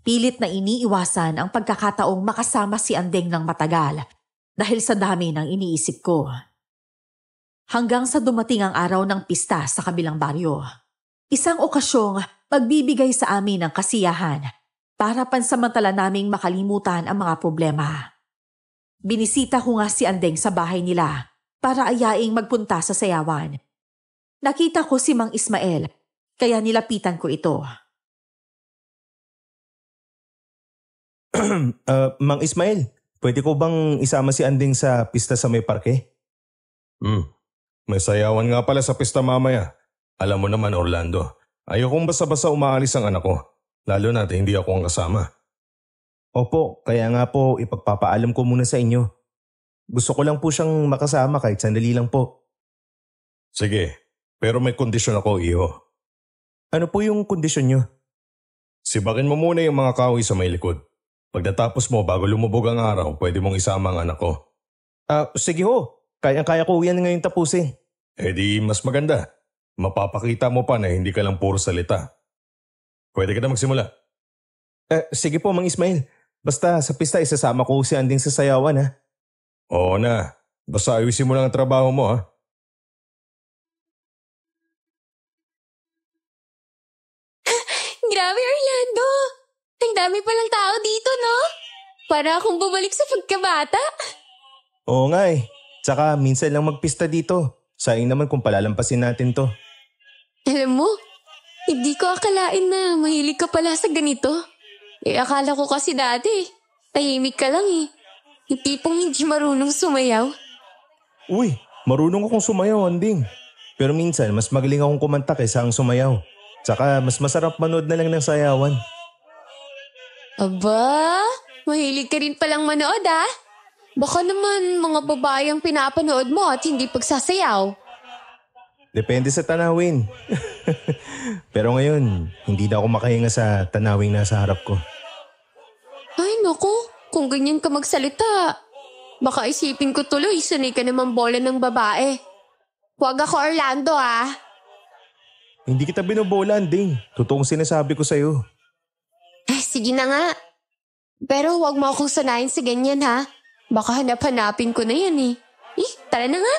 Pilit na iniiwasan ang pagkakataong makasama si Andeng ng matagal dahil sa dami ng iniisip ko. Hanggang sa dumating ang araw ng pista sa kabilang baryo. Isang okasyong magbibigay sa amin ng kasiyahan para pansamantala naming makalimutan ang mga problema. Binisita ko nga si Andeng sa bahay nila para ayaing magpunta sa sayawan. Nakita ko si Mang Ismael, kaya nilapitan ko ito. Mang Ismael, pwede ko bang isama si Andeng sa pista sa may parke? May sayawan nga pala sa pista mamaya. Alam mo naman, Orlando, ayokong basta-basta umaalis ang anak ko. Lalo na hindi ako ang kasama. Opo, kaya nga po ipagpapaalam ko muna sa inyo. Gusto ko lang po siyang makasama kahit sandali lang po. Sige, pero may kondisyon ako, iho. Ano po yung kondisyon nyo? Sibakin mo muna yung mga kahoy sa may likod. Pag natapos mo bago lumubog ang araw, pwede mong isama ang anak ko. Sige ho. Kaya ko yan ngayon tapusin. Di mas maganda. Mapapakita mo pa na hindi ka lang puro salita. Pwede ka na magsimula. Sige po, Mang Ismael. Basta sa pista isasama ko si Andeng sa sayawan, ha? Oo na. Basta ayusin mo lang ang trabaho mo, ha? Grabe, Orlando! Ang dami palang tao dito, no? Para akong bumalik sa pagkabata. Oo nga eh. Tsaka minsan lang magpista dito. Sayang naman kung palalampasin natin to. Alam mo, hindi ko akalain na mahilig ka pala sa ganito. Akala ko kasi dati, tahimik ka lang eh. Yung tipong hindi marunong sumayaw. Uy, marunong akong sumayaw, Anding. Pero minsan, mas magaling akong kumanta kaysa ang sumayaw. Tsaka mas masarap manood na lang ng sayawan. Aba, mahilig ka rin palang manood ah. Baka naman mga babae ang pinapanood mo at hindi pagsasayaw. Depende sa tanawin. Pero ngayon, hindi na ako makahinga sa tanawing nasa harap ko. Ay naku, kung ganyan ka magsalita, baka isipin ko tuloy sanay ka naman bola ng babae. Huwag ako Orlando ah. Hindi kita binobola, Anding. Totoong sinasabi ko sa'yo. Sige na nga. Pero huwag mo akong sanayin sa ganyan ha. Baka hanap-hanapin ko na yan eh. Tara na nga.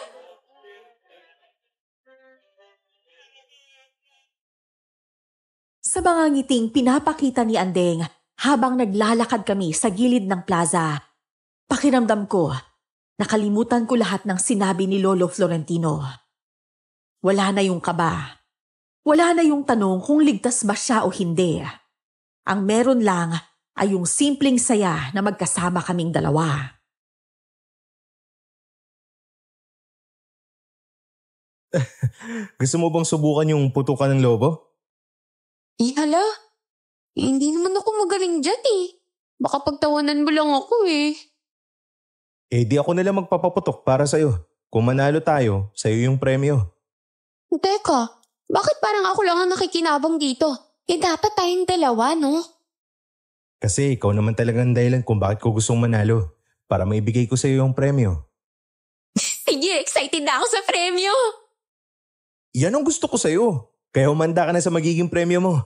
Sa mga ngiting pinapakita ni Andeng habang naglalakad kami sa gilid ng plaza, pakiramdam ko, nakalimutan ko lahat ng sinabi ni Lolo Florentino. Wala na yung kaba. Wala na yung tanong kung ligtas ba siya o hindi. Ang meron lang ay yung simpleng saya na magkasama kaming dalawa. Gusto mo bang subukan yung putukan ng lobo? Hala? Hindi naman ako magaling dyan eh. Baka pagtawanan mo lang ako eh. Di ako nalang magpapaputok para sa'yo. Kung manalo tayo, sa'yo yung premyo. Teka, bakit parang ako lang ang nakikinabang dito? Dapat tayong dalawa, no? Kasi ikaw naman talagang dahilan kung bakit ko gustong manalo. Para maibigay ko sa'yo yung premyo. Sige, excited na ako sa premyo. Yan ang gusto ko sa'yo. Kaya humanda ka na sa magiging premyo mo.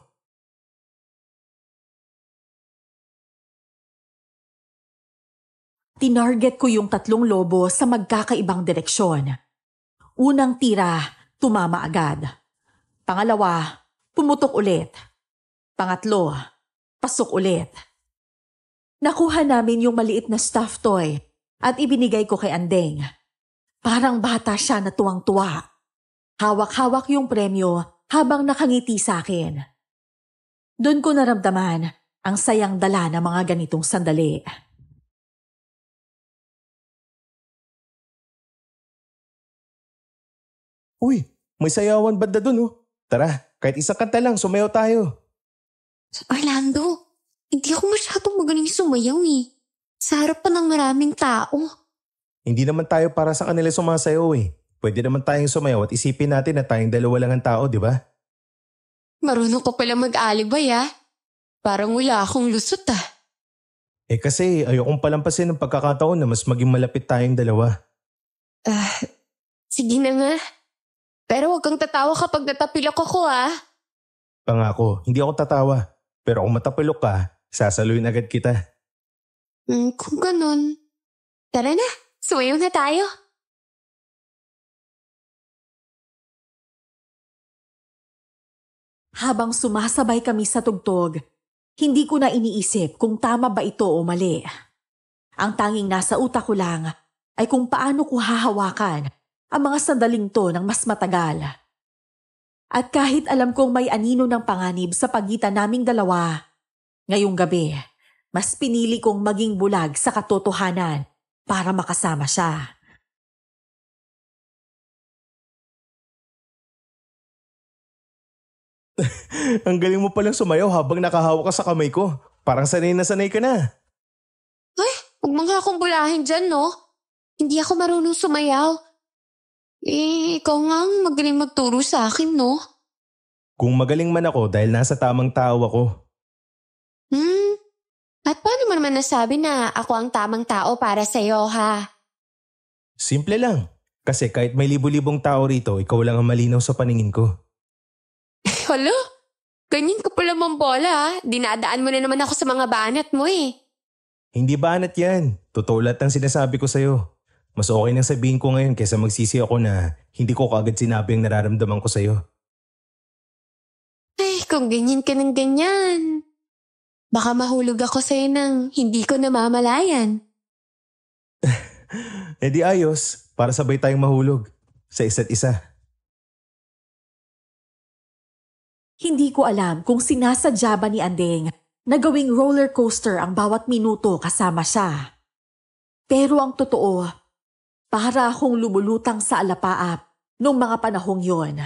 Tinarget ko yung 3 lobo sa magkakaibang direksyon. Unang tira, tumama agad. Pangalawa, pumutok ulit. Pangatlo, pasok ulit. Nakuha namin yung maliit na stuffed toy at ibinigay ko kay Andeng. Parang bata siya na tuwang-tuwa. Hawak-hawak yung premyo habang nakangiti sa akin. Doon ko naramdaman ang sayang dala ng mga ganitong sandali. Uy, may sayawan banda dun oh. Tara, kahit isang kanta lang, sumayaw tayo. Orlando, hindi ako masyadong magaling sumayaw eh. Sa harap pa ng maraming tao. Hindi naman tayo para sa kanila sumasayaw eh. Pwede naman tayong sumayaw at isipin natin na tayong dalawa lang ang tao, di ba? Marunong ka pala mag-alibay ah. Parang wala akong lusot ah. Kasi ayokong palampasin ng pagkakataon na mas maging malapit tayong dalawa. Sige na nga. Pero huwag kang tatawa kapag natapilok ako ah. Pangako, hindi ako tatawa. Pero kung matapilok ka, sasaluin agad kita. Kung ganun. Tara na, sumayaw na tayo. Habang sumasabay kami sa tugtog, hindi ko na iniisip kung tama ba ito o mali. Ang tanging nasa utak ko lang ay kung paano ko hahawakan ang mga sandaling to ng mas matagal. At kahit alam kong may anino ng panganib sa pagitan naming dalawa, ngayong gabi, mas pinili kong maging bulag sa katotohanan para makasama siya. Ang galing mo palang sumayaw habang nakahawak ka sa kamay ko. Parang sanay na sanay ka na. Ay, huwag mo nga akong bulahin dyan, no? Hindi ako marunong sumayaw. Ikaw nga ang magaling magturo sa akin, no? Kung magaling man ako dahil nasa tamang tao ako. At paano mo naman nasabi na ako ang tamang tao para sa'yo, ha? Simple lang. Kasi kahit may libu-libong tao rito, ikaw lang ang malinaw sa paningin ko. Hala, ganyan ka pala mambola, ha? Dinadaan mo na naman ako sa mga banat mo, eh. Hindi banat yan. Totoo lahat ng sinasabi ko sa'yo. Mas okay nang sabihin ko ngayon kaysa magsisi ako na hindi ko kaagad sinabi ang nararamdaman ko sa'yo. Ay, kung ganyan ka ng ganyan. Baka mahulog ako sa'yo nang hindi ko namamalayan. Di ayos, para sabay tayong mahulog sa isa't isa. Hindi ko alam kung sinasadya ba ni Andeng na gawing roller coaster ang bawat minuto kasama siya. Pero ang totoo, para akong lumulutang sa alapaap Noong mga panahong yon,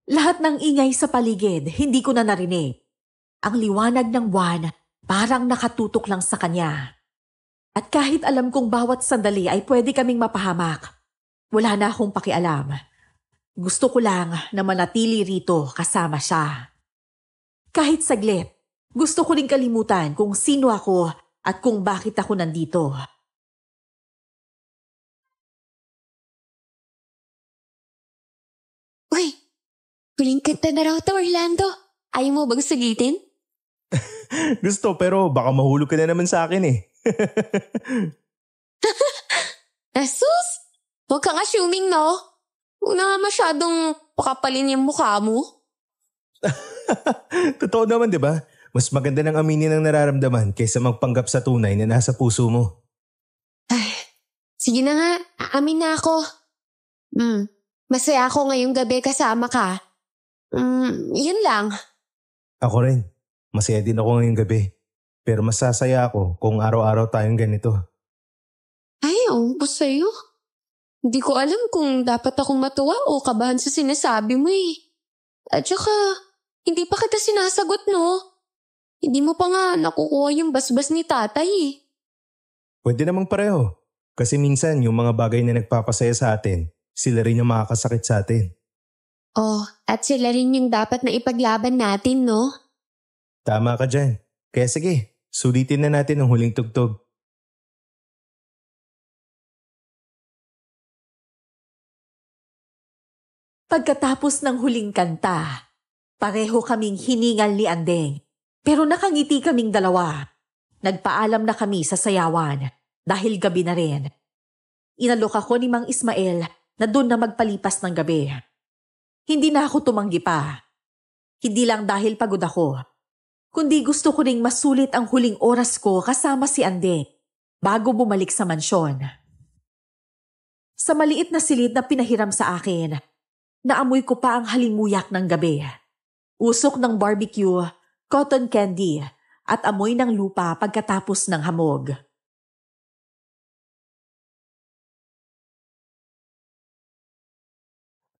lahat ng ingay sa paligid hindi ko na narinig. Ang liwanag ng buwan parang nakatutok lang sa kanya. At kahit alam kong bawat sandali ay pwede kaming mapahamak, wala na akong pakialam. Gusto ko lang na manatili rito kasama siya. Kahit saglit, gusto ko ring kalimutan kung sino ako at kung bakit ako nandito. Uy, huling kanta na raw to, Orlando. Ayaw mo bang sulitin? Gusto pero baka mahulog ka na naman sa akin eh. Asus! Huwag kang assuming, no? Huwag na nga masyadong pakapalin yung mukha mo. Totoo naman, di ba? Mas maganda ng aminin ang nararamdaman kaysa magpanggap sa tunay na nasa puso mo. Ay, sige na nga, aamin na ako. Masaya ako ngayong gabi kasama ka. Yun lang. Ako rin. Masaya din ako ngayong gabi. Pero masasaya ako kung araw-araw tayong ganito. Ay, ba sa'yo? Hindi ko alam kung dapat akong matuwa o kabahan sa sinasabi mo eh. At saka, hindi pa kita sinasagot, no? Hindi mo pa nga nakukuha yung basbas ni tatay eh. Pwede namang pareho. Kasi minsan yung mga bagay na nagpapasaya sa atin, sila rin yung makakasakit sa atin. Oh, at sila rin yung dapat na ipaglaban natin, no? Tama ka dyan. Kaya sige, sulitin na natin ang huling tugtog. Pagkatapos ng huling kanta, pareho kaming hiningal ni Andeng. Pero nakangiti kaming dalawa. Nagpaalam na kami sa sayawan dahil gabi na rin. Inalok ako ni Mang Ismael na doon na magpalipas ng gabi. Hindi na ako tumanggi pa. Hindi lang dahil pagod ako, kundi gusto ko ring masulit ang huling oras ko kasama si Andeng bago bumalik sa mansyon. Sa maliit na silid na pinahiram sa akin, naamoy ko pa ang halimuyak ng gabi. Usok ng barbecue, cotton candy, at amoy ng lupa pagkatapos ng hamog.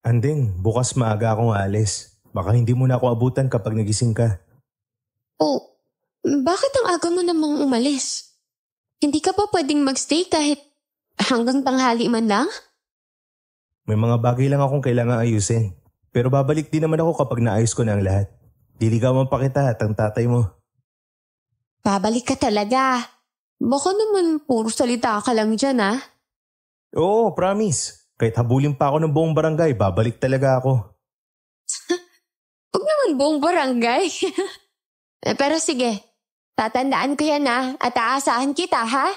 Andeng, bukas maaga akong alis. Baka hindi mo na ako abutan kapag nagising ka. Oh, bakit ang aga mo namang umalis? Hindi ka pa pwedeng magstay kahit hanggang tanghali man lang? May mga bagay lang akong kailangan ayusin. Pero babalik din naman ako kapag naayos ko na ang lahat. Diligawan pa kita at ang tatay mo. Babalik ka talaga. Baka naman puro salita ka lang dyan, ah. Oo, promise. Kahit habulin pa ako ng buong barangay, babalik talaga ako. Huwag naman buong barangay. Pero sige, tatandaan ko yan at aasahan kita, ha?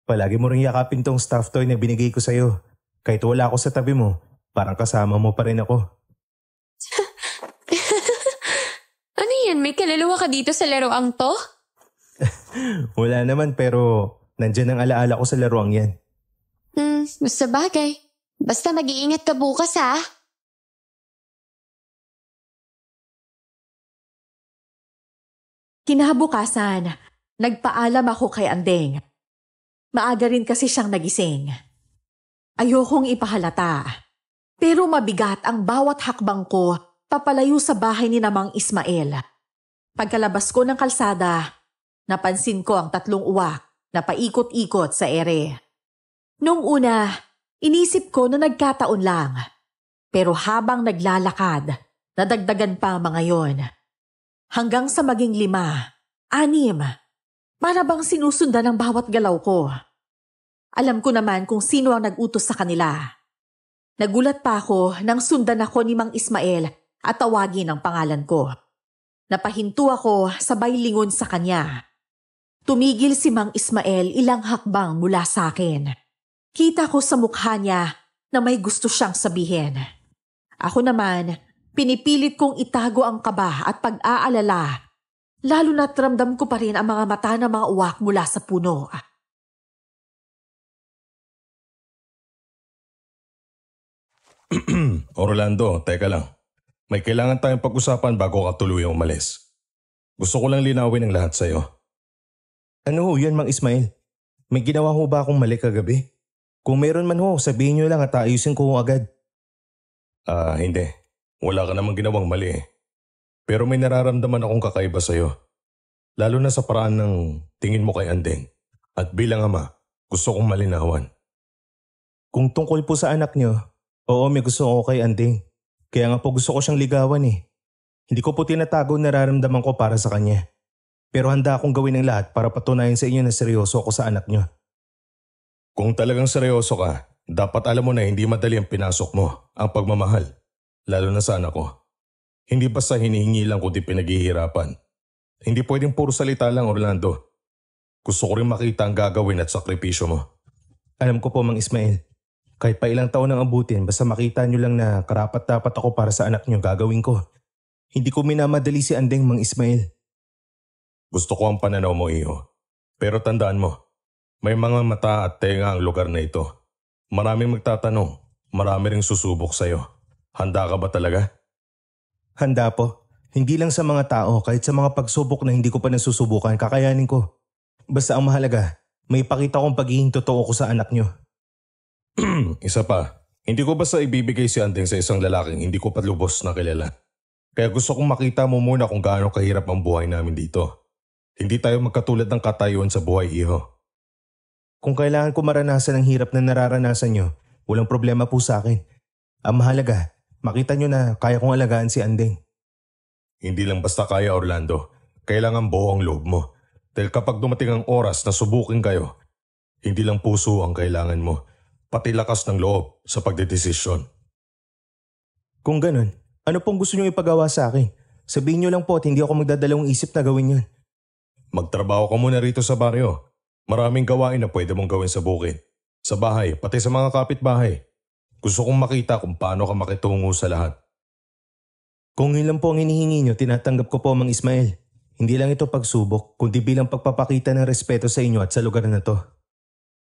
Palagi mo rin yakapin tong stuffed toy na binigay ko sa'yo. Kahit wala ako sa tabi mo, parang kasama mo pa rin ako. Ano yan? May kaluluwa ka dito sa laruang to? Wala naman pero nandyan ang alaala ko sa laruang yan. Basta bagay. Basta mag-iingat ka bukas, ha? Kinabukasan, nagpaalam ako kay Andeng. Maaga rin kasi siyang nagising. Ayokong ipahalata, pero mabigat ang bawat hakbang ko papalayo sa bahay ni Mang Ismael. Pagkalabas ko ng kalsada, napansin ko ang 3 uwak na paikot-ikot sa ere. Noong una, inisip ko na nagkataon lang. Pero habang naglalakad, nadagdagan pa mga yon. Hanggang sa maging 5, 6, para bang sinusundan ang bawat galaw ko. Alam ko naman kung sino ang nag-utos sa kanila. Nagulat pa ako nang sundan ako ni Mang Ismael at tawagin ang pangalan ko. Napahinto ako sabay lingon sa kanya. Tumigil si Mang Ismael ilang hakbang mula sa akin. Kita ko sa mukha niya na may gusto siyang sabihin. Ako naman, pinipilit kong itago ang kaba at pag-aalala, lalo na't ramdam ko pa rin ang mga mata ng mga uwak mula sa puno. Orlando, teka lang. May kailangan tayong pag-usapan bago ka tuluyang umalis. Gusto ko lang linawin ang lahat sa'yo. Ano ho yan, Mang Ismael? May ginawa ho ba akong mali kagabi? Kung meron man ho, sabihin nyo lang at ayusin ko ho agad. Hindi. Wala ka namang ginawang mali eh. Pero may nararamdaman akong kakaiba sa'yo. Lalo na sa paraan ng tingin mo kay Andeng. At bilang ama, gusto kong malinawan. Kung tungkol po sa anak niyo, oo, may gusto ko kay Andeng. Kaya nga po gusto ko siyang ligawan eh. Hindi ko po tinatago nararamdaman ko para sa kanya. Pero handa akong gawin ang lahat para patunayan sa inyo na seryoso ako sa anak niyo. Kung talagang seryoso ka, dapat alam mo na hindi madali ang pinasok mo, ang pagmamahal. Lalo na sa anak ko. Hindi basta hinihingi lang kundi pinaghihirapan. Hindi pwedeng puro salita lang, Orlando. Gusto ko rin makita ang gagawin at sakripisyo mo. Alam ko po, Mang Ismael. Kahit pa ilang taon ang abutin, basta makita niyo lang na karapat-dapat ako para sa anak niyo, gagawin ko. Hindi ko minamadali si Andeng, Mang Ismael. Gusto ko ang pananaw mo, iho. Pero tandaan mo, may mga mata at tenga ang lugar na ito. Maraming magtatanong, marami ring susubok sa'yo. Handa ka ba talaga? Handa po. Hindi lang sa mga tao, kahit sa mga pagsubok na hindi ko pa nasusubukan, kakayanin ko. Basta ang mahalaga, may pakita kong pagiging totoo ko sa anak niyo. Isa pa, hindi ko basta ibibigay si Andeng sa isang lalaking hindi ko pa lubos na kilala. Kaya gusto kong makita mo muna kung gaano kahirap ang buhay namin dito. Hindi tayo magkatulad ng katayuan sa buhay, iho. Kung kailangan ko maranasan ang hirap na nararanasan niyo, walang problema po sa akin. Ang mahalaga, makita niyo na kaya kong alagaan si Andeng. Hindi lang basta kaya, Orlando. Kailangan buo ang loob mo. Dahil kapag dumating ang oras na subukin kayo, hindi lang puso ang kailangan mo, pati lakas ng loob sa pagdedesisyon. Kung ganun, ano pong gusto niyo ipagawa sa akin? Sabihin niyo lang po at hindi ako magdadalawang isip na gawin yun. Magtrabaho ka muna rito sa baryo. Maraming gawain na pwede mong gawin sa bukid, sa bahay, pati sa mga kapitbahay. Gusto kong makita kung paano ka makitungo sa lahat. Kung yun lang po ang hinihingi niyo, tinatanggap ko po, Mang Ismael. Hindi lang ito pagsubok, kundi bilang pagpapakita ng respeto sa inyo at sa lugar na to.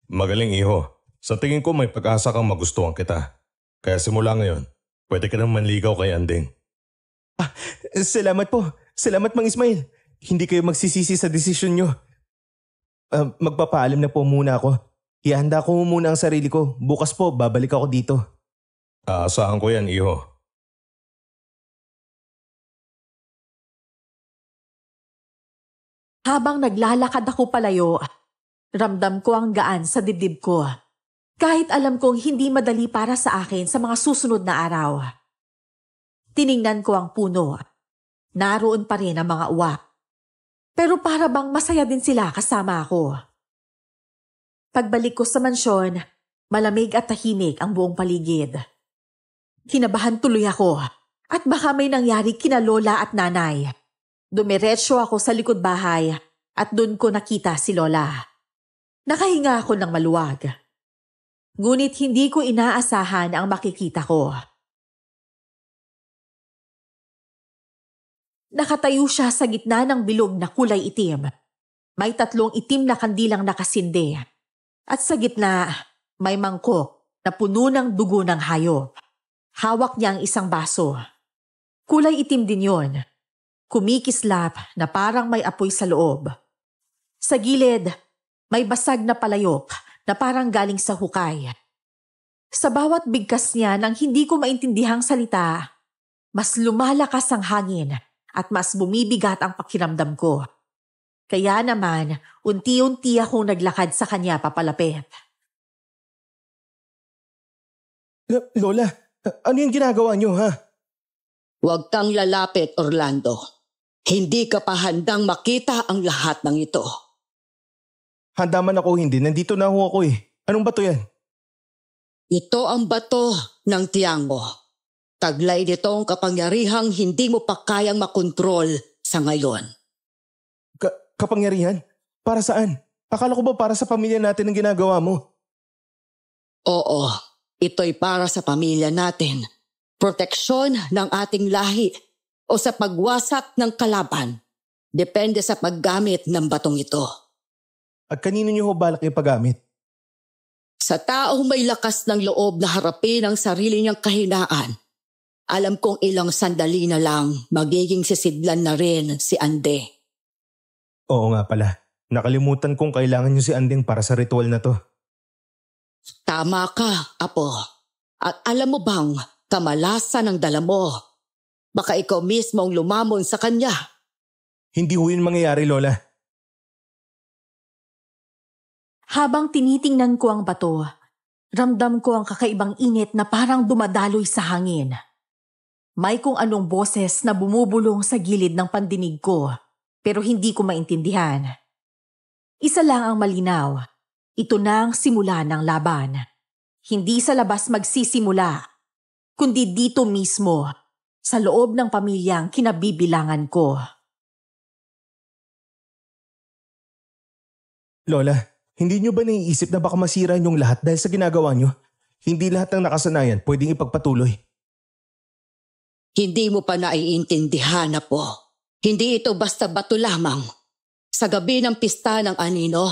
Magaling, iho. Sa tingin ko may pag-asa kang magustuhan kita. Kaya simula ngayon, pwede ka nang manligaw kay Andeng. Salamat po. Salamat, Mang Ismael. Hindi kayo magsisisi sa desisyon niyo. Magpapaalam na po muna ako. Ihanda ko muna ang sarili ko. Bukas po, babalik ako dito. Aasahan ko yan, iho. Habang naglalakad ako palayo, ramdam ko ang gaan sa dibdib ko. Kahit alam kong hindi madali para sa akin sa mga susunod na araw. Tiningnan ko ang puno. Naroon pa rin ang mga uwak. Pero para bang masaya din sila kasama ako. Pagbalik ko sa mansyon, malamig at tahimik ang buong paligid. Kinabahan tuloy ako at baka may nangyari kina lola at nanay. Dumiretso ako sa likod bahay at doon ko nakita si lola. Nakahinga ako ng maluwag. Ngunit hindi ko inaasahan ang makikita ko. Nakatayo siya sa gitna ng bilog na kulay itim. May 3 itim na kandilang nakasindi. At sa gitna, may mangkok na puno ng dugo ng hayop. Hawak niya ang isang baso. Kulay itim din yon. Kumikislap na parang may apoy sa loob. Sa gilid, may basag na palayok na parang galing sa hukay. Sa bawat bigkas niya nang hindi ko maintindihang salita, mas lumalakas ang hangin at mas bumibigat ang pakiramdam ko. Kaya naman, unti-unti akong naglakad sa kanya papalapit. Lola, ano yung ginagawa niyo, ha? Huwag kang lalapit, Orlando. Hindi ka pa handang makita ang lahat ng ito. Handa man ako hindi, nandito na ako eh. Anong bato yan? Ito ang bato ng tiyan mo. Taglay nitong kapangyarihang hindi mo pa kayang makontrol sa ngayon. Kapangyarihan? Para saan? Akala ko ba para sa pamilya natin ang ginagawa mo? Oo, ito'y para sa pamilya natin. Proteksyon ng ating lahi o sa pagwasak ng kalaban. Depende sa paggamit ng batong ito. At kanino niyo ho balak ipagamit? Sa taong may lakas ng loob na harapin ang sarili niyang kahinaan, alam kong ilang sandali na lang magiging sisidlan na rin si Ande. Oo nga pala. Nakalimutan kong kailangan niyo si Andeng para sa ritual na to. Tama ka, Apo. At alam mo bang Kamalasan ang dala mo. Baka ikaw mismo ang lumamon sa kanya. Hindi ho yun mangyayari, Lola. Habang tinitingnan ko ang bato, ramdam ko ang kakaibang init na parang dumadaloy sa hangin. May kung anong boses na bumubulong sa gilid ng pandinig ko, pero hindi ko maintindihan. Isa lang ang malinaw, ito na ang simula ng laban. Hindi sa labas magsisimula, kundi dito mismo, sa loob ng pamilyang kinabibilangan ko. Lola, hindi nyo ba naiisip na baka masira yung lahat dahil sa ginagawa nyo? Hindi lahat ng nakasanayan pwedeng ipagpatuloy. Hindi mo pa naiintindihan na po. Hindi ito basta bato lamang. Sa gabi ng pista ng anino,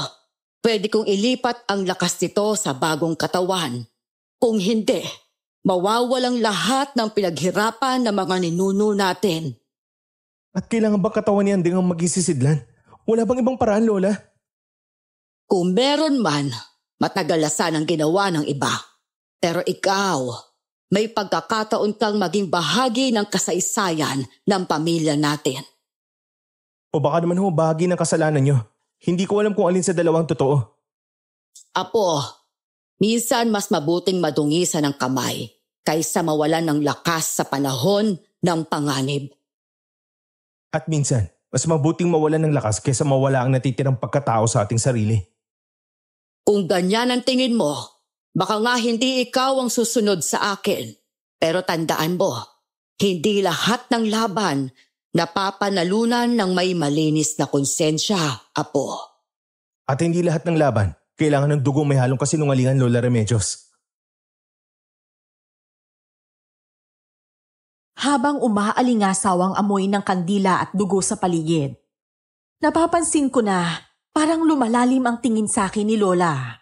pwede kong ilipat ang lakas nito sa bagong katawan. Kung hindi, mawawalang lahat ng pinaghirapan ng mga ninuno natin. At kailangan ba katawan ni Andeng ang magisisidlan? Wala bang ibang paraan, Lola? Kung meron man, matagal na sanang ginawa ng iba. Pero ikaw, may pagkakataon kang maging bahagi ng kasaysayan ng pamilya natin. O baka naman ho bahagi ng kasalanan nyo. Hindi ko alam kung alin sa dalawang totoo. Apo, minsan mas mabuting madungisan ng kamay kaysa mawalan ng lakas sa panahon ng panganib. At minsan, mas mabuting mawalan ng lakas kaysa mawala ang natitirang pagkatao sa ating sarili. Kung ganyan ang tingin mo, baka nga hindi ikaw ang susunod sa akin. Pero tandaan mo, hindi lahat ng laban napapanalunan ng may malinis na konsensya, Apo. At hindi lahat ng laban kailangan ng dugong may halong kasinungalingan, Lola Remedios. Habang umaalingasawang amoy ng kandila at dugo sa paligid, napapansin ko na parang lumalalim ang tingin sa akin ni Lola.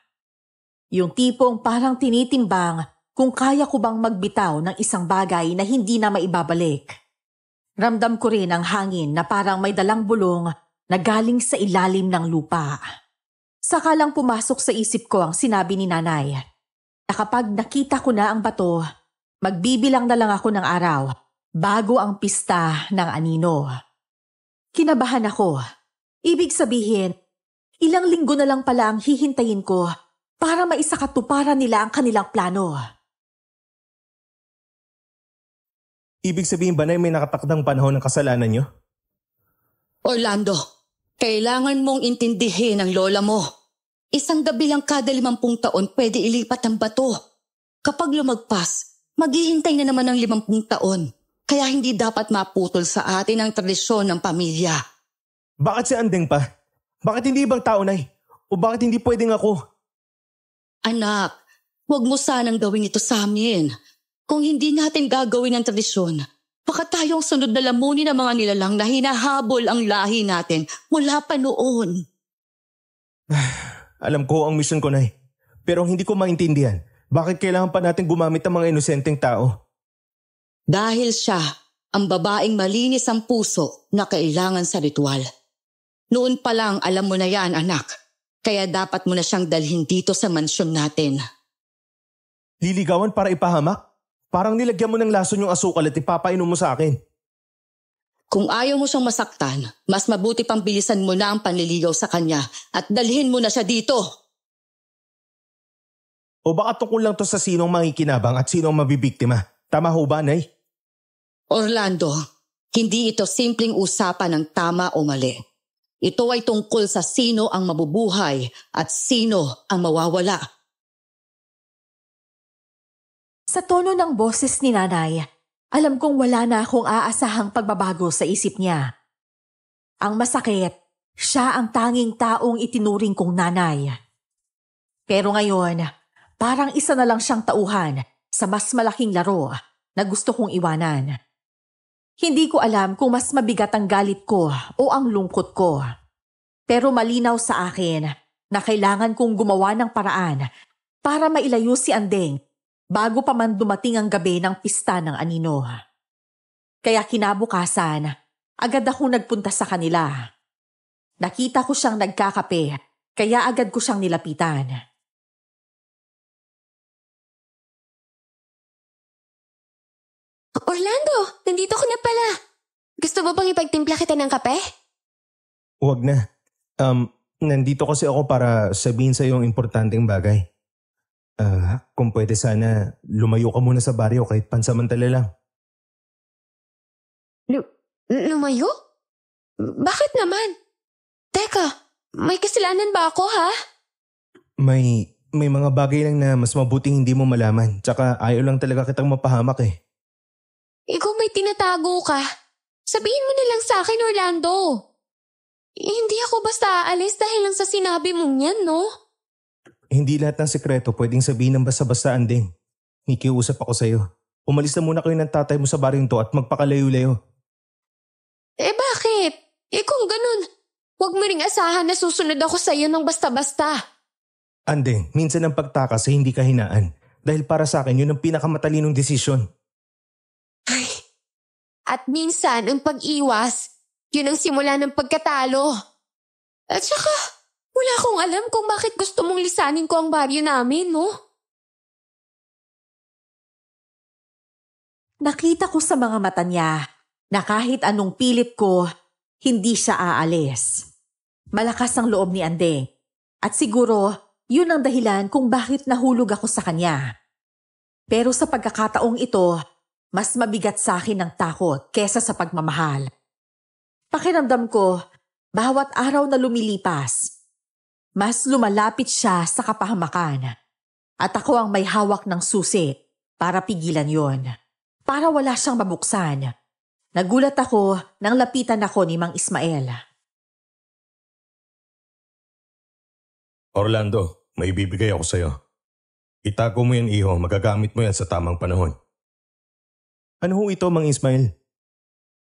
Yung tipong parang tinitimbang kung kaya ko bang magbitaw ng isang bagay na hindi na maibabalik. Ramdam ko rin ang hangin na parang may dalang bulong na galing sa ilalim ng lupa. Saka lang pumasok sa isip ko ang sinabi ni Nanay na kapag nakita ko na ang bato, magbibilang na lang ako ng araw bago ang pista ng anino. Kinabahan ako. Ibig sabihin, ilang linggo na lang pala ang hihintayin ko para maisakatuparan nila ang kanilang plano. Ibig sabihin ba na may nakatakdang panahon ng kasalanan nyo? Orlando, kailangan mong intindihin ang lola mo. Isang gabi lang kada 50 taon pwede ilipat ang bato. Kapag lumagpas, maghihintay na naman ng 50 taon. Kaya hindi dapat maputol sa atin ang tradisyon ng pamilya. Bakit si Andeng pa? Bakit hindi ibang tao, Nay? O bakit hindi pwedeng ako? Anak, huwag mo sanang gawin ito sa amin. Kung hindi natin gagawin ang tradisyon, baka tayong sunod na lamunin ng mga nilalang na hinahabol ang lahi natin mula pa noon. Alam ko ang misyon ko, Nay. Pero hindi ko maintindihan. Bakit kailangan pa natin gumamit ng mga inosenteng tao? Dahil siya ang babaeng malinis ang puso na kailangan sa ritual. Noon pa lang alam mo na yan, anak. Kaya dapat mo na siyang dalhin dito sa mansyon natin. Liligawan para ipahamak? Parang nilagyan mo ng lason yung asukal at ipapainom mo sa akin. Kung ayaw mo siyang masaktan, mas mabuti pang bilisan mo na ang panliligaw sa kanya at dalhin mo na siya dito. O baka tungkol lang to sa sinong makikinabang at sinong mabibiktima? Tama ho ba, Nay? Orlando, hindi ito simpleng usapan ng tama o mali. Ito ay tungkol sa sino ang mabubuhay at sino ang mawawala. Sa tono ng boses ni Nanay, alam kong wala na akong aasahang pagbabago sa isip niya. Ang masakit, siya ang tanging taong itinuring kong nanay. Pero ngayon, parang isa na lang siyang tauhan sa mas malaking laro na gusto kong iwanan. Hindi ko alam kung mas mabigat ang galit ko o ang lungkot ko. Pero malinaw sa akin na kailangan kong gumawa ng paraan para mailayo si Andeng bago pa man dumating ang gabi ng pista ng anino. Kaya kinabukasan, agad ako nagpunta sa kanila. Nakita ko siyang nagkakape, kaya agad ko siyang nilapitan. Orlando, nandito ka na pala. Gusto mo bang ipagtimpla kita ng kape? Huwag na. Nandito kasi ako para sabihin sa iyo ang importanteng bagay. Kung pwede sana, lumayo ka muna sa baryo kahit pansamantala lang. Lumayo? Bakit naman? Teka, may kasalanan ba ako ha? May mga bagay lang na mas mabuting hindi mo malaman. Tsaka ayaw lang talaga kitang mapahamak eh. Ikaw may tinatago ka. Sabihin mo na lang sa akin, Orlando. Hindi ako basta aalis dahil lang sa sinabi mong yan, no? Hindi lahat ng sekreto pwedeng sabihin ng basta-basta, Andeng. Nakikiusap ako sa'yo. Umalis na muna kayo ng tatay mo sa baryong to at magpakalayo-layo. Bakit? Kung ganun, huwag mo ring asahan na susunod ako sa'yo ng basta-basta. Andeng, minsan ang pagtakas ay hindi kahinaan. Dahil para sa akin, yun ang pinakamatalinong desisyon. At minsan, ang pag-iwas, yun ang simula ng pagkatalo. At saka, wala akong alam kung bakit gusto mong lisanin ko ang baryo namin, no? Nakita ko sa mga mata niya na kahit anong pilit ko, hindi siya aalis. Malakas ang loob ni Andeng at siguro yun ang dahilan kung bakit nahulog ako sa kanya. Pero sa pagkakataong ito, mas mabigat sa akin ang takot kesa sa pagmamahal. Pakiramdam ko, bawat araw na lumilipas, mas lumalapit siya sa kapahamakan. At ako ang may hawak ng susi para pigilan yon. Para wala siyang mabuksan. Nagulat ako nang lapitan ako ni Mang Ismael. Orlando, may ibibigay ako sa'yo. Itago mo yan, iho. Magagamit mo yan sa tamang panahon. Ano ho ito, Mang Ismael?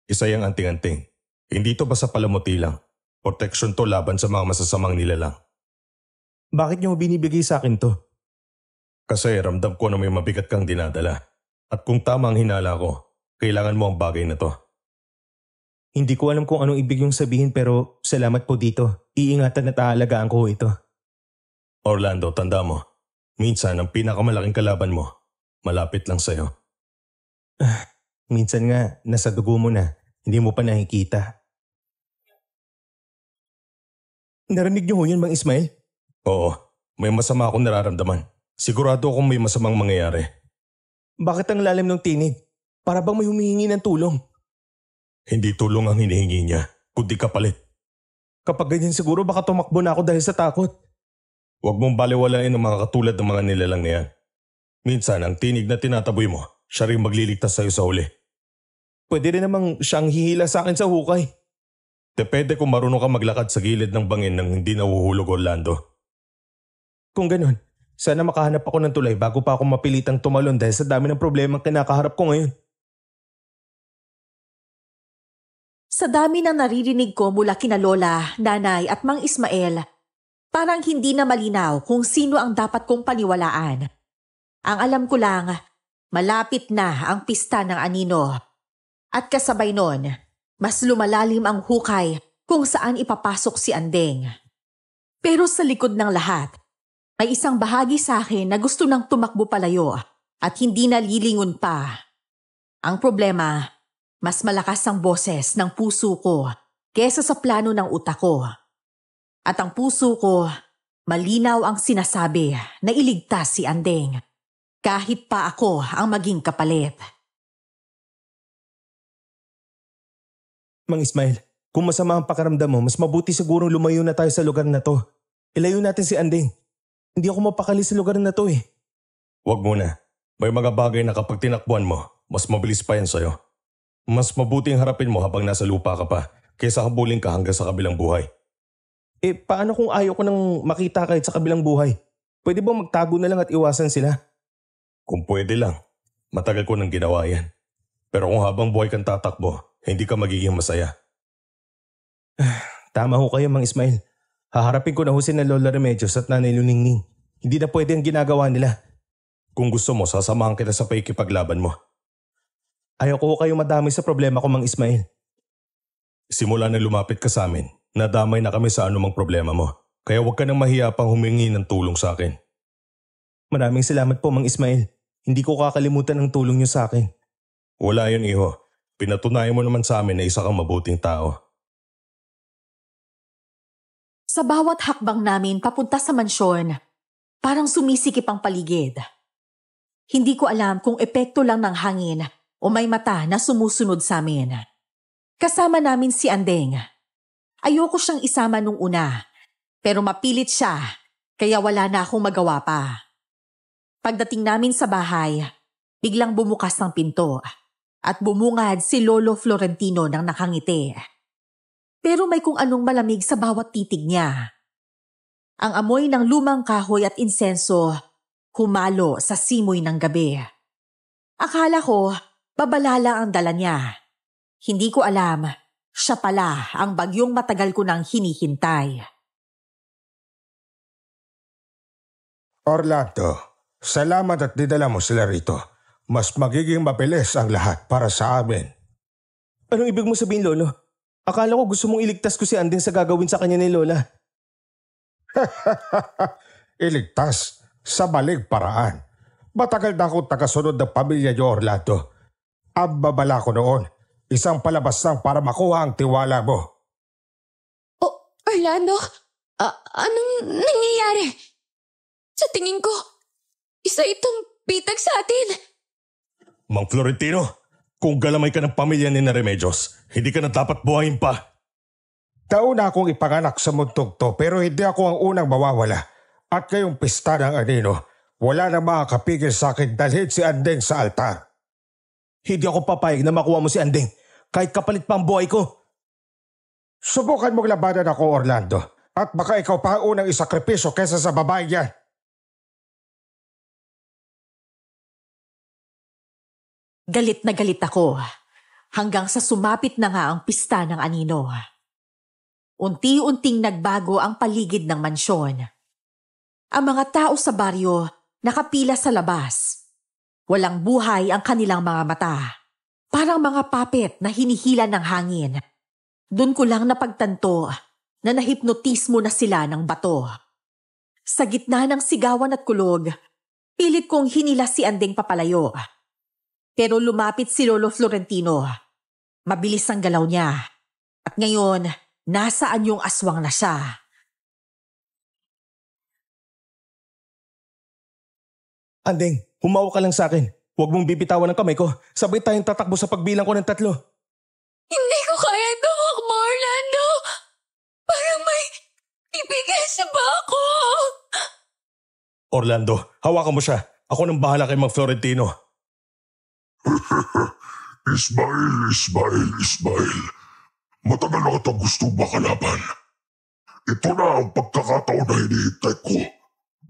Isa yung anting-anting. Hindi to basta palamuti lang. Protection to laban sa mga masasamang nilalang. Bakit niyo binibigay sa akin to? Kasi ramdam ko na may mabigat kang dinadala. At kung tama ang hinala ko, kailangan mo ang bagay na to. Hindi ko alam kung anong ibig yung sabihin pero salamat po dito. Iingatan at aalagaan ko ito. Orlando, tanda mo. Minsan ang pinakamalaking kalaban mo, malapit lang sa'yo. Minsan nga, nasa dugo mo na. Hindi mo pa nakikita. Narinig niyo ho yun, Mang Ismael? Oo, may masama akong nararamdaman. Sigurado akong may masamang mangyayari. Bakit ang lalim ng tinig? Para bang may humihingi ng tulong? Hindi tulong ang hinihingi niya, kundi kapalit. Kapag ganyan siguro baka tumakbo na ako dahil sa takot. Huwag mong baliwalain ang mga katulad ng mga nilalang na yan. Minsan, ang tinig na tinataboy mo, siya rin magliligtas sa'yo sa huli. Pwede rin namang siyang hihila sa akin sa hukay. Depende kung marunong ka maglakad sa gilid ng bangin nang hindi nahuhulog, Orlando. Kung ganun, sana makahanap ako ng tulay bago pa ako mapilitang tumalon dahil sa dami ng problema ang kinakaharap ko ngayon. Sa dami ng naririnig ko mula kina Lola, Nanay at Mang Ismael, parang hindi na malinaw kung sino ang dapat kong paniwalaan. Ang alam ko lang, malapit na ang pista ng anino. At kasabay nun, mas lumalalim ang hukay kung saan ipapasok si Andeng. Pero sa likod ng lahat, may isang bahagi sa akin na gusto nang tumakbo palayo at hindi nalilingon pa. Ang problema, mas malakas ang boses ng puso ko kesa sa plano ng utak ko. At ang puso ko, malinaw ang sinasabi na iligtas si Andeng, kahit pa ako ang maging kapalit. Mang Ismael, kung masama ang pakiramdam mo, mas mabuti sigurong lumayo na tayo sa lugar na to. Ilayo natin si Andeng. Hindi ako mapakali sa lugar na to eh. Huwag muna. May mga bagay na kapag tinakbuhan mo, mas mabilis pa yan sa'yo. Mas mabuting harapin mo habang nasa lupa ka pa, kaysa habulin ka hanggang sa kabilang buhay. Paano kung ayaw ko nang makita kahit sa kabilang buhay? Pwede ba magtago na lang at iwasan sila? Kung pwede lang, matagal ko nang ginawa yan. Pero kung habang buhay kang tatakbo, hindi ka magiging masaya. Tama ho kayo, Mang Ismael. Haharapin ko na ho si na Lola Remedios at Nanay Luningning. Hindi na pwede ang ginagawa nila. Kung gusto mo, sasamahan kita sa paikipaglaban mo. Ayaw ko kayo madami sa problema ko, Mang Ismael. Simula na lumapit ka sa amin, nadamay na kami sa anumang problema mo. Kaya huwag ka nang mahiya pang humingi ng tulong sa akin. Maraming salamat po, Mang Ismael. Hindi ko kakalimutan ang tulong niyo sa akin. Wala yun, iho. Pinatunayan mo naman sa amin na isa kang mabuting tao. Sa bawat hakbang namin papunta sa mansyon, parang sumisikip ang paligid. Hindi ko alam kung epekto lang ng hangin o may mata na sumusunod sa amin. Kasama namin si Andeng. Ayoko siyang isama nung una, pero mapilit siya, kaya wala na akong magawa pa. Pagdating namin sa bahay, biglang bumukas ang pinto at bumungad si Lolo Florentino ng nakangiti. Pero may kung anong malamig sa bawat titig niya. Ang amoy ng lumang kahoy at insenso humalo sa simoy ng gabi. Akala ko, babala lang ang dala niya. Hindi ko alam, siya pala ang bagyong matagal ko nang hinihintay. Orlando, salamat at dinala mo sila rito. Mas magiging mabilis ang lahat para sa amin. Anong ibig mo sabihin, Lolo? Akala ko gusto mong iligtas ko si Andeng sa gagawin sa kanya ni Lola. Iligtas sa maling paraan. Matagal na akong tagasunod ng pamilya niyo, Orlando. Ang babala ko noon, isang palabas lang para makuha ang tiwala mo. Oh, Orlando? Anong nangyayari? Sa tingin ko, isa itong bitag sa atin. Mang Florentino, kung galamay ka ng pamilya ni Remedios, hindi ka na dapat buhayin pa. Tauna akong ipanganak sa mundong to pero hindi ako ang unang mawawala. At ngayong pista ng anino, wala na makakapigil sa akin dalhin si Andeng sa altar. Hindi ako papayag na makuha mo si Andeng, kahit kapalit pa ang buhay ko. Subukan mong labanan ako, Orlando. At baka ikaw pa ang unang isakripisyo kesa sa babae niyan. Galit na galit ako, hanggang sa sumapit na nga ang pista ng anino. Unti-unting nagbago ang paligid ng mansyon. Ang mga tao sa baryo nakapila sa labas. Walang buhay ang kanilang mga mata. Parang mga puppet na hinihila ng hangin. Doon ko lang napagtanto na nahipnotismo na sila ng bato. Sa gitna ng sigawan at kulog, pilit kong hinila si Andeng papalayo. Pero lumapit si Lolo Florentino. Mabilis ang galaw niya. At ngayon, nasaan yung aswang na siya? Andeng, humawa ka lang sa akin. Huwag mong bibitawan ang kamay ko. Sabay tayong tatakbo sa pagbilang ko ng 3. Hindi ko kaya tumakbo, Orlando. Parang may ibigay sa bako. Orlando, hawakan mo siya. Ako nang bahala kay Mang Florentino. Ismael. Matagal na kitang gusto makalaban. Ito na ang pagkakataon na hinihintay ko.